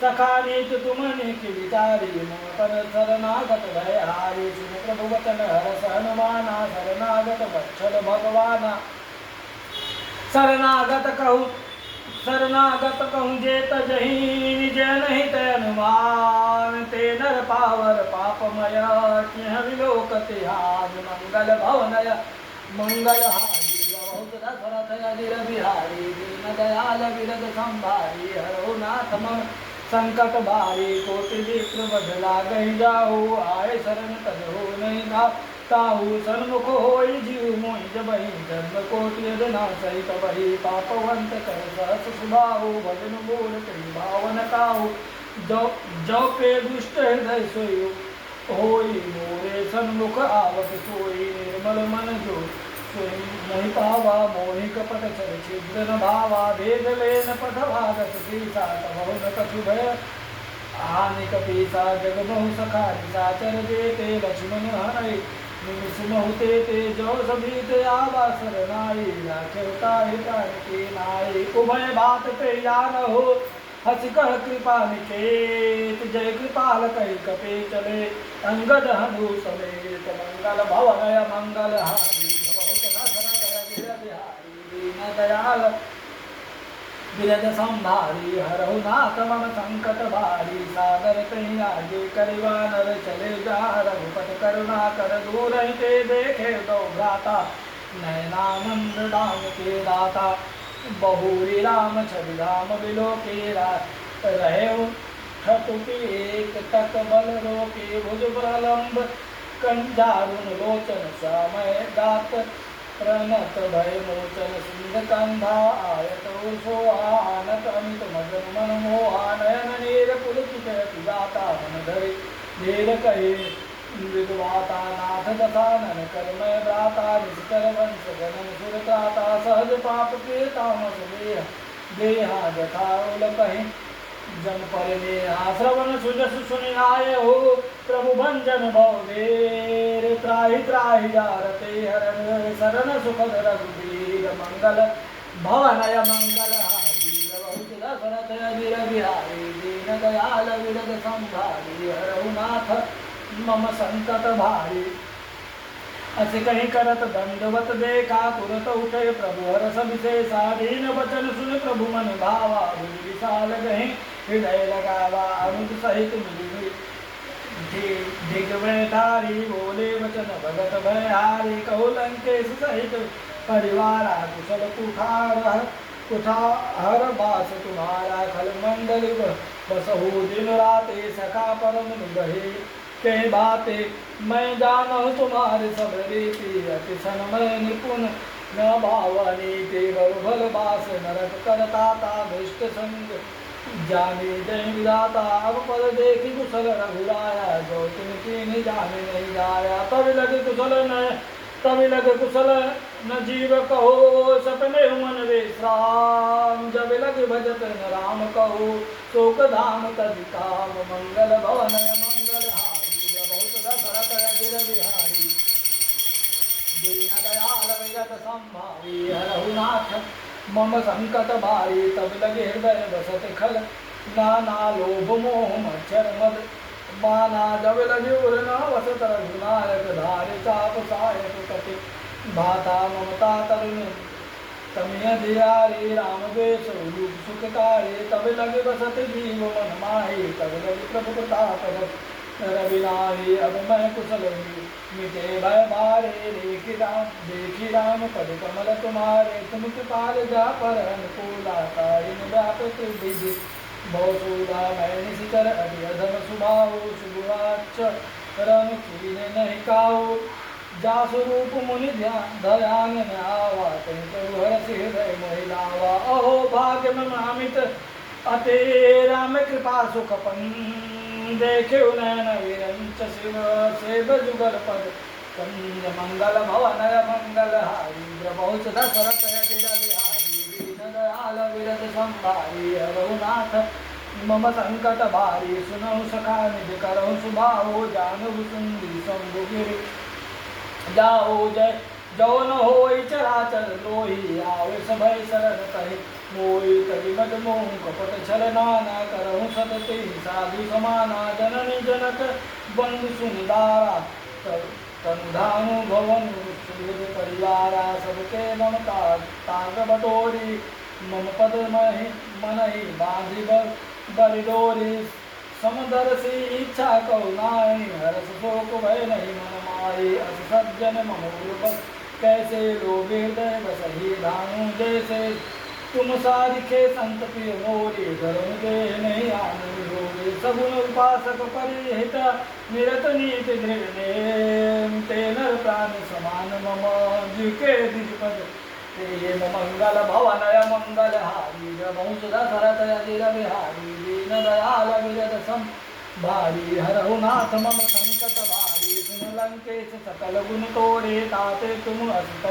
सखा नीच तुमने की विचारी मोहन शरणागत भय हारी सुन प्रभु वचन हरस हनुमाना शरणागत वत्सल भगवाना शरणागत कहूँ जे तजही निज नहीं ते अनुमान ते नर पावर पापमय किह विलोकति आज मंगल भवनय मंगल हारी बहुत दशरथ अधीर बिहारी दीन दयाल विरद संभारी हरहु नाथ मम संकट भारी कोटि विप्र बदला गही जाऊ आए शरण तज हो नहीं ताहू सन्मुख होई जीव मोहि जबहि जन्म कोटि ना सहित बही पापवंत कर सहस सुभाऊ भजन बोल कही भावन काहू जो पे दुष्ट हृदय सोई होई मोरे सन्मुख आवत सोई निर्मल मन जो नहीं पावा मोहि कपट चर छिद्र न भावा भेद लेन पठवागत सीसा तमहु न कछु भय हानि कपीसा जग बहु सखा निशाचर जेते लक्ष्मण हरै निमिष बहुते ते जो सभीत आवा सरनाई राखे उताहि प्राण की नाई उभय बात पे जान हो हस कह कृपा निकेत जय कृपाल कही कपे चले अंगद हनु समेत मंगल भवन मंगल हारी दीन दयाल विरद संभारी हरहु नाथ मम संकट भारी सादर कहीं आगे करिवा नर चले जा रघुपत करुणा कर दूर ते देखे दो भ्राता नयनानंद दाम के दाता बहुरी राम छवि राम बिलो के रहे ठतुपि एक तक बल रोके भुज प्रलंब कंजारुन लोचन समय गात प्रणत भय मोचन सिंह कंधा आयत उर्सो आनत अमित मदन मन मोहा नयन नीर पुलकित पिदाता मन धरे नीर कहे विद्वाता नाथ दशानन कर्मय भ्राता निष्कर वंश गणन सुरताता सहज पाप के तामस देहा जथा उल कहे जन पर नेहा श्रवण सुजस सुनि आए हो प्रभु भंजन भवेर त्राहि त्राहि जारते हरण शरण सुखद रघुवीर मंगल भवनय मंगल हारी बहुत दशरथ अधीर बिहारी दीन दयाल विरद संभारी हरहु नाथ मम संकट भारी अस कहीं करत दंडवत देखा तुरत उठे प्रभु हरस विशेषा दीन वचन सुन प्रभु मन भावा भुज विशाल गही हृदय लगावा अनुज सहित मिली दिग्वैधारी बोले वचन भगत भयहारी कहो लंकेश सहित परिवारा कुशल कुठार बास तुम्हारा खल मंडल बसहु दिन राते सखा परम निबहे कह बाते मैं जानहु तुम्हारे सब रीति अति सनमय निपुण न भावनी ते बहुफल बास नरक करताता दुष्ट संग जाने जय विधाता अब पद देखी कुशल रघुराया जो तिनकी जाने नहीं जाया तब लगे कुशल न जीव कहो सपने मन विश्राम जब लगे भजत न राम कहो शोक धाम तज काम मंगल भवन मंगल हारी बहुत दशरथ अजिर बिहारी दीन दयाल विगत संभारी रघुनाथ मम संकट भारी तब लगे हृदय बसत खल नाना लोभ मोह मच्छर मद बाना जब लगे उड़ना वसत रघुनायक धारे चाप सायक कटे भाता ममता तरुण तमिय धियारे राम द्वेष रूप सुखकारी तब लगे बसत जीव मन माही तब लगे प्रभु प्रताप रविनाही अब मैं कुशल मिटे भय मारे देखी राम पद कमल तुम्हारे तुम कृपाल जा पर अनुकूला तारिन व्यापक विधि बहुसूदा मैं निशिचर अधम सुभाव शुभवाच रन कीने नहीं काऊ जा स्वरूप मुनि ध्यान दयान में आवा तुम हर हृदय महिलावा अहो भाग्य में अमित अते राम कृपा सुखपन देखे नयन विरंच शिव सेव जुगल पद कंज मंगल भवनय मंगल हारी बहुत दशरथ अजिर बिहारी दीन दयाल विरत संभारी रघुनाथ मम संकट भारी सुनहु सखा निज करहु सुभाओ जानहु सुंदी शंभु गिरि जाओ जय जो न होई चराचर लोही आवे सभय शरण कहे मोई तरि मद मोह कपट छल नाना करहु सतति साधु समाना जननी जनक बंधु सुनिदारा तनुधानु भवन सुहृद परिवारा सबके ममता तांग बटोरी मम पद मनहि बांधि बरिडोरी समदर्शी इच्छा करुणाई हरस शोक भय नहीं मन माई अस सज्जन मम बस कैसे लोभे हृदय बसही धानु जैसे तुम सारिखे संत प्रिय मोरे धर्म के नहीं आनु रोगे सगुण उपासक परिहित निरत नीति दृढ़ तेनर प्राण समान मम जिके दिजपद ते मंगल भवनय मंगल हारी बहुत दशरथ अजिर बिहारी दीन दयाल विरत संभारी हरहु नाथ मम संकट भारी सुन लंकेश सकल गुण तोरे ताते तुम असत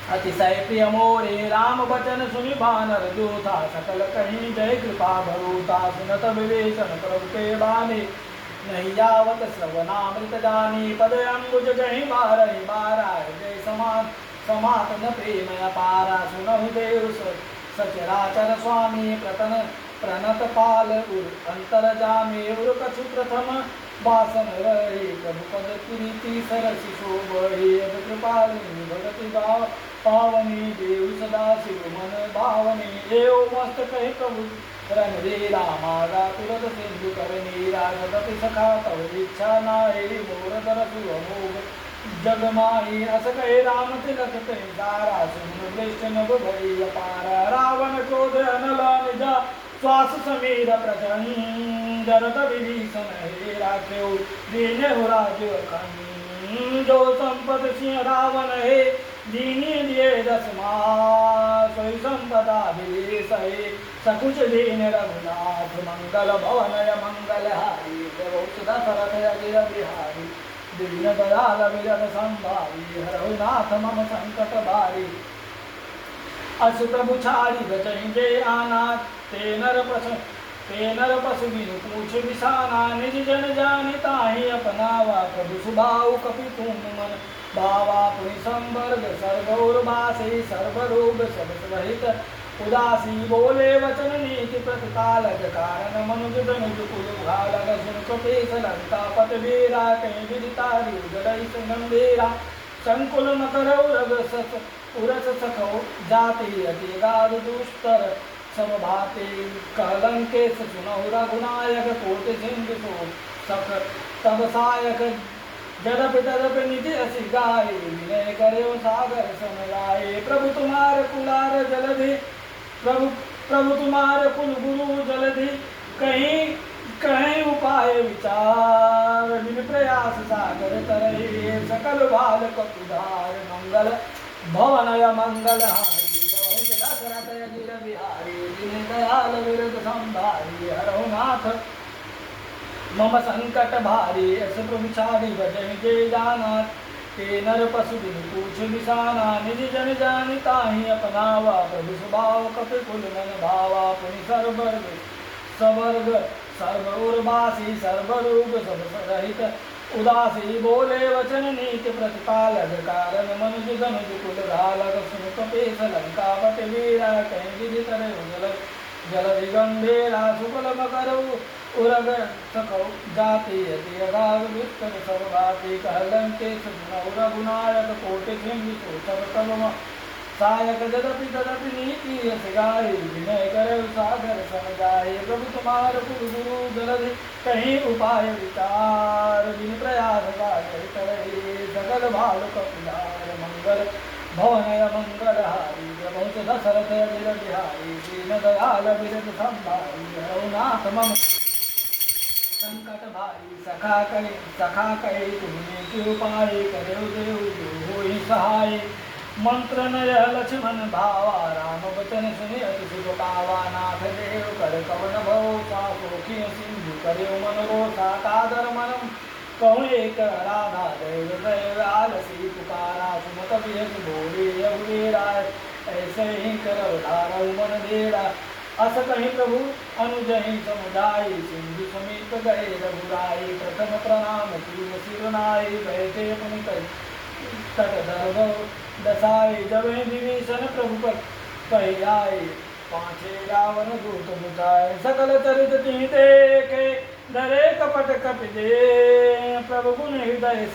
अतिशय प्रिय मोरे राम बचन सुनि भानर जोता सकल कहीं जय कृपा भरोता सुनत विवेचन प्रभु के बानी नहीं जावत श्रवणामृत जानी पद अंबुज जहि बारहि बारा जय समात न प्रेम अपारा सुनहु देव सचराचर स्वामी प्रणत पाल अंतर जामे उर कछु प्रथम वासन रहे प्रभु पद प्रीति सरसि शोभहि अब कृपालिनी भगति पावनी देव सदा शिव मन भावनी एव मस्त कहि प्रभु रणवीरा मागा तुरत सिंधु कर नीरा जगति सखा तव इच्छा नाहि मोर दरसु अमोघ जग माही अस कहे राम तिलक कहीं दारा सुन वैष्णव भई अपारा रावण क्रोध अनल निजा श्वास समीर प्रचंड जरत विभीषण हे राख्यो दीन हो राज अखंड जो संपत सिंह रावण हे दीनी दिए दसमा सोई संपदा विलेस हे सकुच दीन रघुनाथ मंगल भवनय मंगल हारी बहुत दशरथ अजिर बिहारी दीन दयाल विरत संभारी हरहु नाथ मम संकट भारी अस प्रभु छाड़ी बचहि जे आना ते नर पशु बिनु पूछ बिसाना निज जन जानि ताहि अपनावा प्रभु सुभाउ कपि तुम मन भावा पुनि संवर्ग सर्गौर वासी सर्वरोग सब रहित उदासी बोले वचन नीति प्रतिपालक कारण मनुज धनुज कुल भालक सुन कपेश लंका पत वीरा कहीं विदिता गणेश गंभीरा संकुल मकर उरस सखो जाति अति गाद दुष्टर सब भाते कहलंकेश सुनहु रघुनायक कोटि सिंधु सो सख तब सायक जदपि तदपि निधि असी गाय विनय करे सागर सम लाए। प्रभु तुम्हारे कुलार जलधि प्रभु प्रभु तुम्हारे कुल गुरु जलधि कहीं कहीं उपाय विचार। बिन प्रयास सागर तरई सकल बालक उदार मंगल भवनय मंगल हारी। दशरथ गिर बिहारी दिन दयाल विरद संभारी। हरहु नाथ मम संकट भारी अस प्रभु छाड़ी भजन जे जाना। ते नर पशु बिन पूछ बिसाना निज जन जानि ताहि अपनावा। प्रभु स्वभाव कपि कुल मन भावा पुनि सर्वर्ग सवर्ग सर्व उर्वासी सर्वरूप सब रहित उदासी। बोले वचन नीति प्रतिपालक कारण मनुज धनुज कुल रालक। सुन कपीस लंका पट वीरा कहीं विधि तरह जल जल दिगंभीरा। सुकल मकर उरग सकौ जाति यति अगाध विस्तर सर्वाति। कहलंके सुनौ रघुनायक कोटि सिंधु सब तब सायक। जदपि तदपि नीति यस गाय विनय करे सागर सम जाए। प्रभु तुम्हार कुल गुरु जलधि कहीं उपाय विचार। बिन प्रयास सागर तरई सकल बालक उदार मंगल भवनय मंगल हारी। बहुत दशरथ गिर बिहारी दीन दयाल विरद संभारी। हरहु नाथ मम संकट भारी सखा कहे तुमने क्यों पाए। करेउ देव जो होई सहाय मंत्र नय लक्ष्मण भावा। राम वचन सुनि अति सुख पावा। नाथ देव कर कवन भरोसा सोखी सिंधु करेउ मन रोसा। कादर मनम कहूँ एक राधा देव देव आलसी पुकारा। सुमत बियस भोरे अबुरेरा ऐसे ही करव धारऊ मन देरा। अस कहीं प्रभु अनुजहि समुदाय सिंधु समीप गए रघुराई। प्रथम प्रणाम कीन सिरनाई बैठे पुनि तट दर्भ दसाई। जब विभीषण प्रभु पर कही आए पाछे रावण दूत बुझाए। सकल चरित तिहि देखे डरे कपट कपि दे। प्रभु गुण हृदय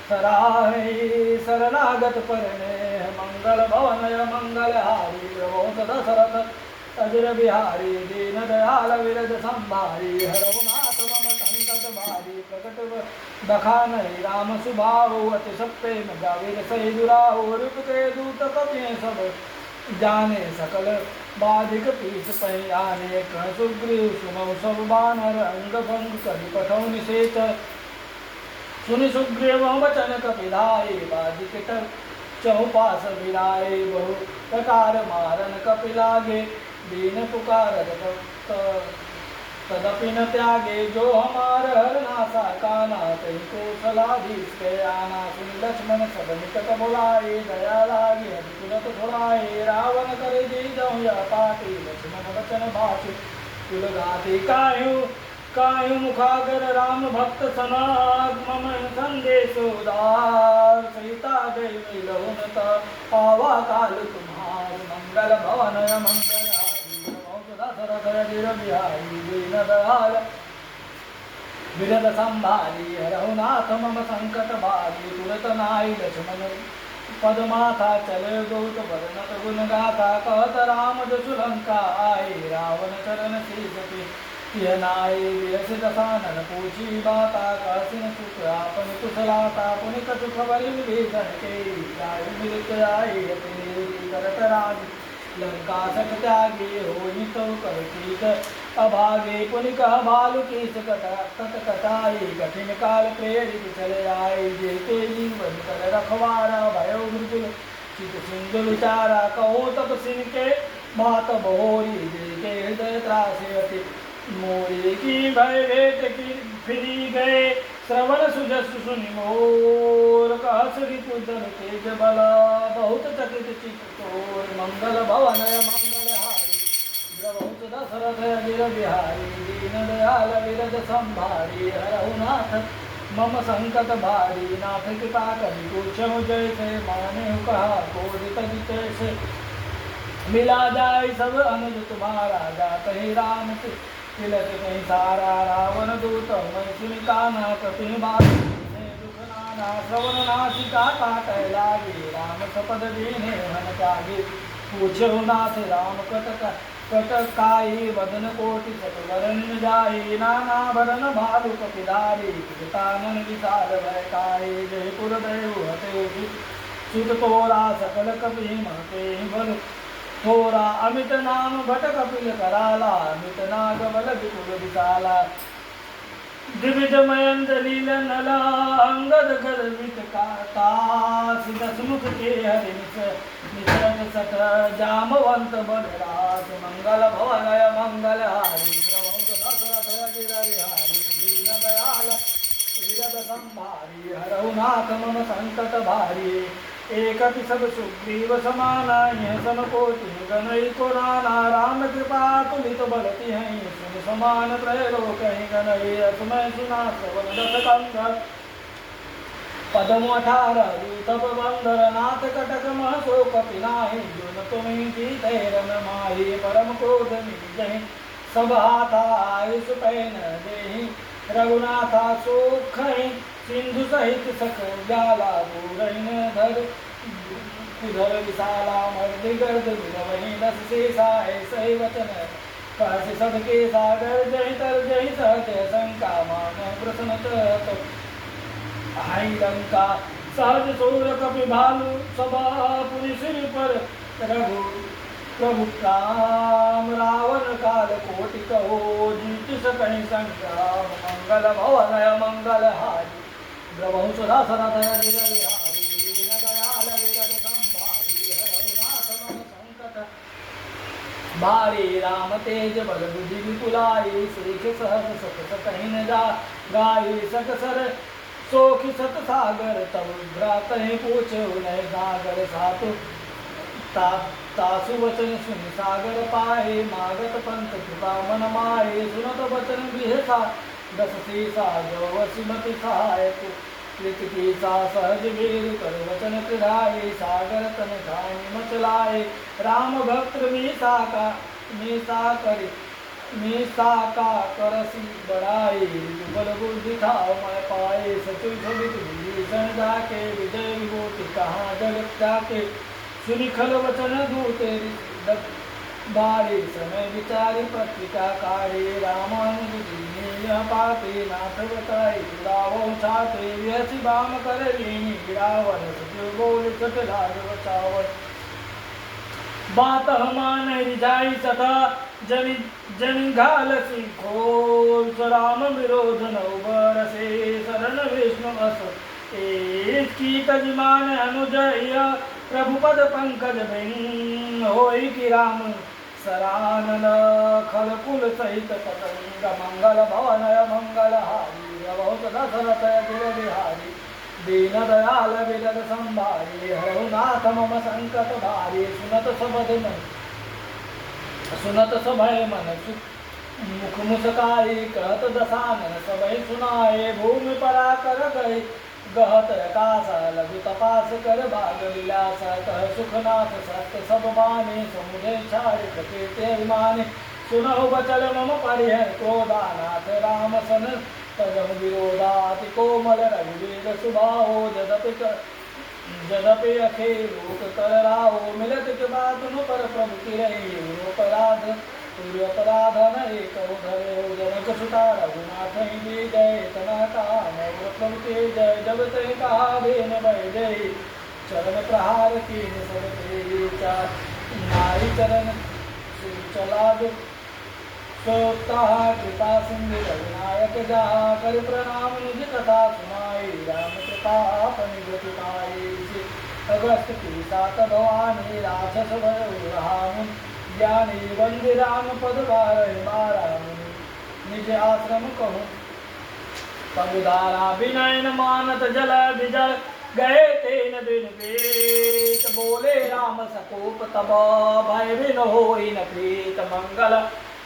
सराहे शरणागत परने मंगल भवनय मंगल हारी। प्रभु दशरथ अजर बिहारी दीन दयाल विरद संभारी। हरहु नाथ मम संकट भारी प्रकट बखानहि राम सुभाऊ। अति सप्रेम जाविर सहि दुराऊ। रूप के दूत कपिय सब जाने सकल बाधिक पीस पहि आने। कह सुग्रीव सुनौ सब बानर अंग भंग करि पठौ निषेच। सुनि सुग्रीव वचन कपिलाए बाधिक चहुपास बिराए। बहु प्रकार मारन कपि लागे दीन पुकारत तदपि न त्यागे। जो हमार हर नासा काना तहि कौशलाधीश के आना। सुनि लक्ष्मण सब निकट बुलाए दया लागे अति तुरत छुड़ाए। रावण करे जी जऊँ या पाटी लक्ष्मण वचन भाषि कुल गाति। काहू मुखागर राम भक्त सनागम संदेश उदार। सीता देवी लहुन पावा काल तुम्हार मंगल भवनय मंगल हारी। दशरथ गिर बिहारी दीन दयाल विरद संभारी। हरहु नाथ मम संकट भारी तुरत नाई लक्ष्मण पद माथा। चले दूत वर्णत गुण गाथा कहत राम जसु लंका आए। रावण चरण शीस नाई विरस दसानन पूछी बाता। कहसिन सुख आपन कुशलाता पुनि कछु खबरि विभीषण के। जाहि मृत आई करत राज लंका सक त्यागे। होई तो कर ठीक अभागे पुनि कह भालु कीस कट कटाई। कठिन काल प्रेरित चले आए। जेते जीवन कर रखवारा भयो मृदुल चित सिंधु विचारा। कहो तब सिंह के बात बहोरी जेके हृदय त्रासे मोरी। की भय भेट की फिरी गए श्रवण सुजस सुनि मोर। कहस रिपुदन तेज बल बहुत चकित चित तोर। मंगल भवनय मंगल हारी बहुत दशरथ गिर बिहारी दीन दयाल विरद संभारी। हरहु नाथ मम संकट भारी नाथ कृपा करि पूछहु जैसे। माने कहा कोदित जितैसे मिला जाय सब अनुज तुम्हारा। जात ही राम तिलक कहीं सारा। रावण दूत मैं सुनि काना कपिन बात दुख नाना। श्रवण नासिका काट लागे राम सपद दीने हन त्यागे। पूछहु नाथ राम कटकाई वदन कोटि सतवरन जाई नाना भरन भालु कपिधारी कृतानन विशाल भयकाई जयपुर देव हते सुत तोरा सकल कपि महते बल थोरा अमित नाम भट कपिल कराला अमित नाग बल विपुल विशाला दिविज मयंत लील नला अंगद गर्वित काता दसमुख के हरि निसरत सत जामवंत बलराज मंगल भवनय मंगल हारी प्रभु दशरथ गिरविहारी दीन दयाल वीरद संभारी हरहुनाथ मम संकट भारी एक सब सुग्रीव समाना यह सम कोटि गणई को नाना राम कृपा तुलित बलति हैं सुन समान त्रैलोक गणई असमय सुना श्रवण दस कंध पदम 18 तप बंदर नाथ कटक महसो कपि नाहि जुन तुम्हें जीते रन माहि परम क्रोध निजहि सब हाथा आयुष पैन देहि रघुनाथा सुख सिंधु सहित सख जाला दूरन धर उधर विशाला मर्दि गर्द वही दस शेषा सही वचन कहसि सबके सागर जय तर जय सहज शंका मान प्रसन्न हाई लंका सहज सूर कपि भालु सभा पुनि सिर पर रघु प्रभु राम रावण काल कोटि कहो जीत सकहि संग्राम मंगल भवनय मंगल हारी ब्रह्म सुधा सनातन गिरविहारी दीन दयाल विगत संभारी हरहुनाथ मम संकट भारी राम तेज बल बुद्धि विपुलाई शेख सहज सत सकहि न जा गाई सकसर सोखि सत सागर तब भ्रात पूछो नय सागर सातु तासु वचन सुन सागर पाए मागत पंथ कृपा मन माए सुनत वचन बिहसा दस सीसा जो वसिमति सहाय कृत की सा सहज वीर कर वचन कृधाए सागर तन खानी मचलाए राम भक्त मीसा का करसी बढ़ाई बल बुद्धि था मैं पाए सचुर छवित विभीषण जाके विजय विभूति कहाँ जगत जाके सुनि खल वचन दूते बारे समय विचारी पत्रिका कारे रामानुज पाते नाथ बताई रावो छाते व्यसी बाम कर लीनी गिरावन सचिव बोल सत लाज बचावन बात हमान रिझाई सदा जन घाल सिंखो राम विरोध नौ बरसे शरण विष्णु अस एक की तजमान अनुजय प्रभुपद पंकज भिन्न होई कि राम सरानन खलकुल सहित पतंग मंगल भवनय मंगल हारी बहुत दशरथ गिरविहारी दीन दयाल विगत संभारी हरहुनाथ मम संकट भारी सुनत सभय मन मुख मुस्काई कहत दसानन सबहि सुनाए भूमि परा कर गई गहत आकाश लघु तपास कर भाग विलास कह सुखनाथ सत्य सब माने समुझे छाड़ प्रकृति अभिमाने सुनहु बचल मम परिहर क्रोधानाथ राम सन तजम विरोधाति कोमल रघुवीर सुभाओ जदपि अखे लोक कर राओ मिलत के बात पर प्रभु की रही अपराध पूर्व अपराध नहीं करो धरे हो जनक सुता रघुनाथ ही जय तना काम प्रभु के जय जब तय कहा बेन भय जय चरण प्रहार की सब नारी चरण चला सोता कृपा सिंधु रघुनायक जहा कर प्रणाम निज कथा सुनाई राम कृपा अपनी पाई अगस्त की सात भवानी राक्षस राम ज्ञानी वंदे राम पद बारा निज आश्रम कहूँ पगुदारा विनयन मानत जल विजल गए तेन बिन पेत बोले राम सकोप तब भय बिन होई न प्रीत मंगल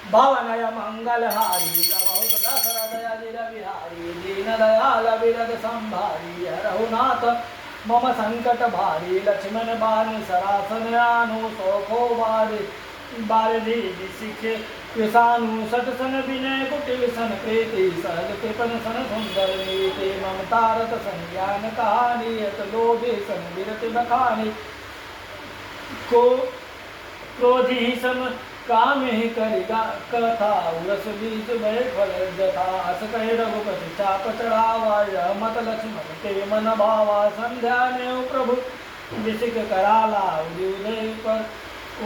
भवनय मंगल हारी बहुत दशरथ गिरविहारी दीन दयाल विरद संभारी हरहुनाथ मम संकट भारी लक्ष्मण बाण सरासन आनु सौखो बारधि सिखे कृषानु सतसन विनय कुटिल सन प्रीति सहज कृपन सन सुंदर नीति ममतारत संज्ञान कहानी यत लोभे सन विरत बखानी को क्रोधी सम काम ही करिगा कथा उरस बीज भय फल जथा अस कहे रघुपति चाप चढ़ावा यह मत लक्ष्मण के मन भावा संध्या ने प्रभु विसिक कराला उदय पर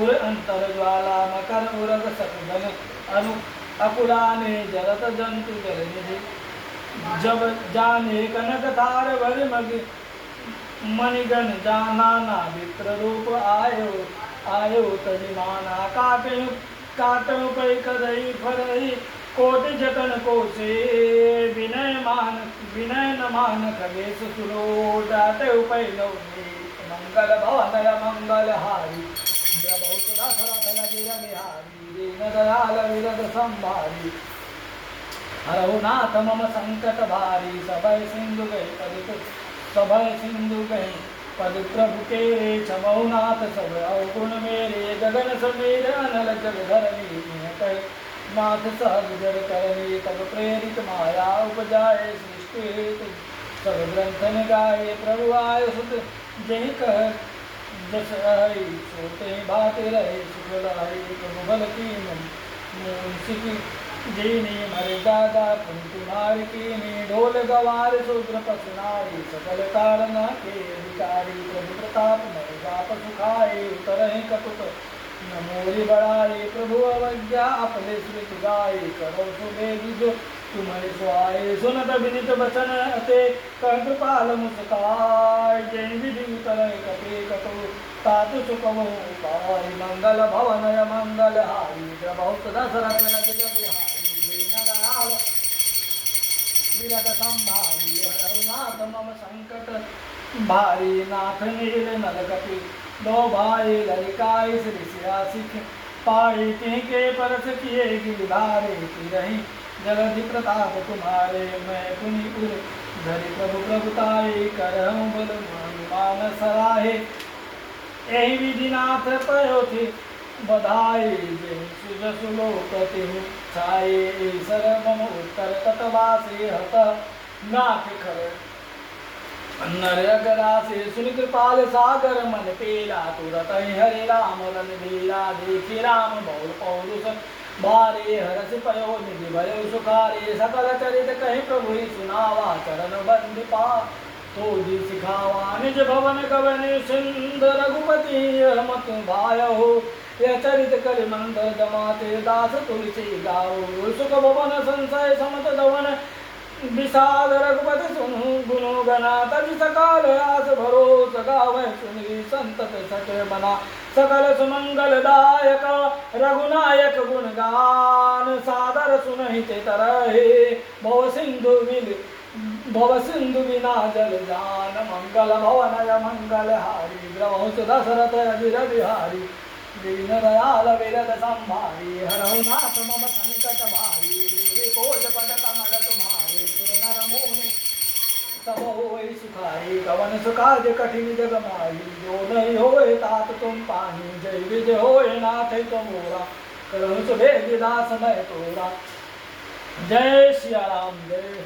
उर अंतर ज्वाला मकर उरग सकदन अनु अकुलाने जरत जंतु जल निधि जब जाने कनक तार भर मग मणिगण जाना ना विप्र रूप आयो आयो तजिमाना काटो पै कदई फरई कोटि जतन को से विनय न मान खगेश सुनो डाटे पै लौनी मंगल भवन मंगल हारी बहुत दशरथ नगर बिहारी दीन दयाल विरद संभारी हरहु नाथ मम संकट भारी सभय सिंधु गए पद प्रभु के छमऊ नाथ सब अवगुण मेरे गगन समीर अनल जग धरनी कह नाथ सहज जर करनी तब प्रेरित माया उपजाए सृष्टि सब ग्रंथन गाये प्रभु आय सुत जय कह जस आई सोते बाते रहे सुख लाए प्रभु बल की मुंसिकी जीनी मरे दादा तुम्हार कीनी ढोल गवार शूद्र पसनाई सकल कारण के अधिकारी प्रभु प्रताप मर जाप सुखाए उतरहि कटुक नमोरी बड़ाई प्रभु अवज्ञा अपने स्मृत गाय करो सुबेगी जो तुम्हारे सुहाए सुनत विनित वचन अते कृपाल मुस्काय जय विधि उतरहि कटे कटु तातु सुखमो पाई मंगल भवन मंगल हारी बहुत दशरथ नगर विरद संभारी रघुनाथ मम संकट भारी नाथ नील नलकपि दो भाई ललिकाई श्री सिख पाई तिनके परस किए गिरधारे रही जलधि प्रताप तुम्हारे मैं पुनि उर धरि प्रभु प्रभुताई करहूँ बल मान सराहे यही विधिनाथ पयो थे बधाई जय सुजसु लोकति छाये सर्वम उत्तर तटवासी हत नाथ खर नरगरासे सुन कृपाल सागर मन पेला तुरत हरे राम रन धीरा देखी राम बहु पौरुष भारे हरस पयो निधि भयो सुखारे सकल चरित कहि प्रभु ही सुनावा चरण बंद पा तो जी सिखावा निज भवन गवने सिंध रघुपति मत भायो यह चरित कर मंदर जमाते दास तुलसी गाओ सुख भवन संशय समत दवन विषाद रघुपति सुनु गुणो गना तज सकाल आस भरोस गावे सुनि संतत सके बना सकल सुमंगल दायक रघुनायक गुण गान सादर सुनहि ते तरहे भव सिंधु बिना जल जान मंगल भवन मंगल हारी ब्रह्मोस दशरथ अजिर बिहारी दीन दयाल विरद संभारी हरहु नाथ मम संकट भारी देवी कोज पद कमल तुम्हारे सुर नर मुनि सब होय सुखाई कवन सुकाज कठिन जग माही जो नहीं होए तात तुम पाही जय विजय होए नाथ तुमोरा करहु सुभेद दास मैं तोरा जय सिया राम जय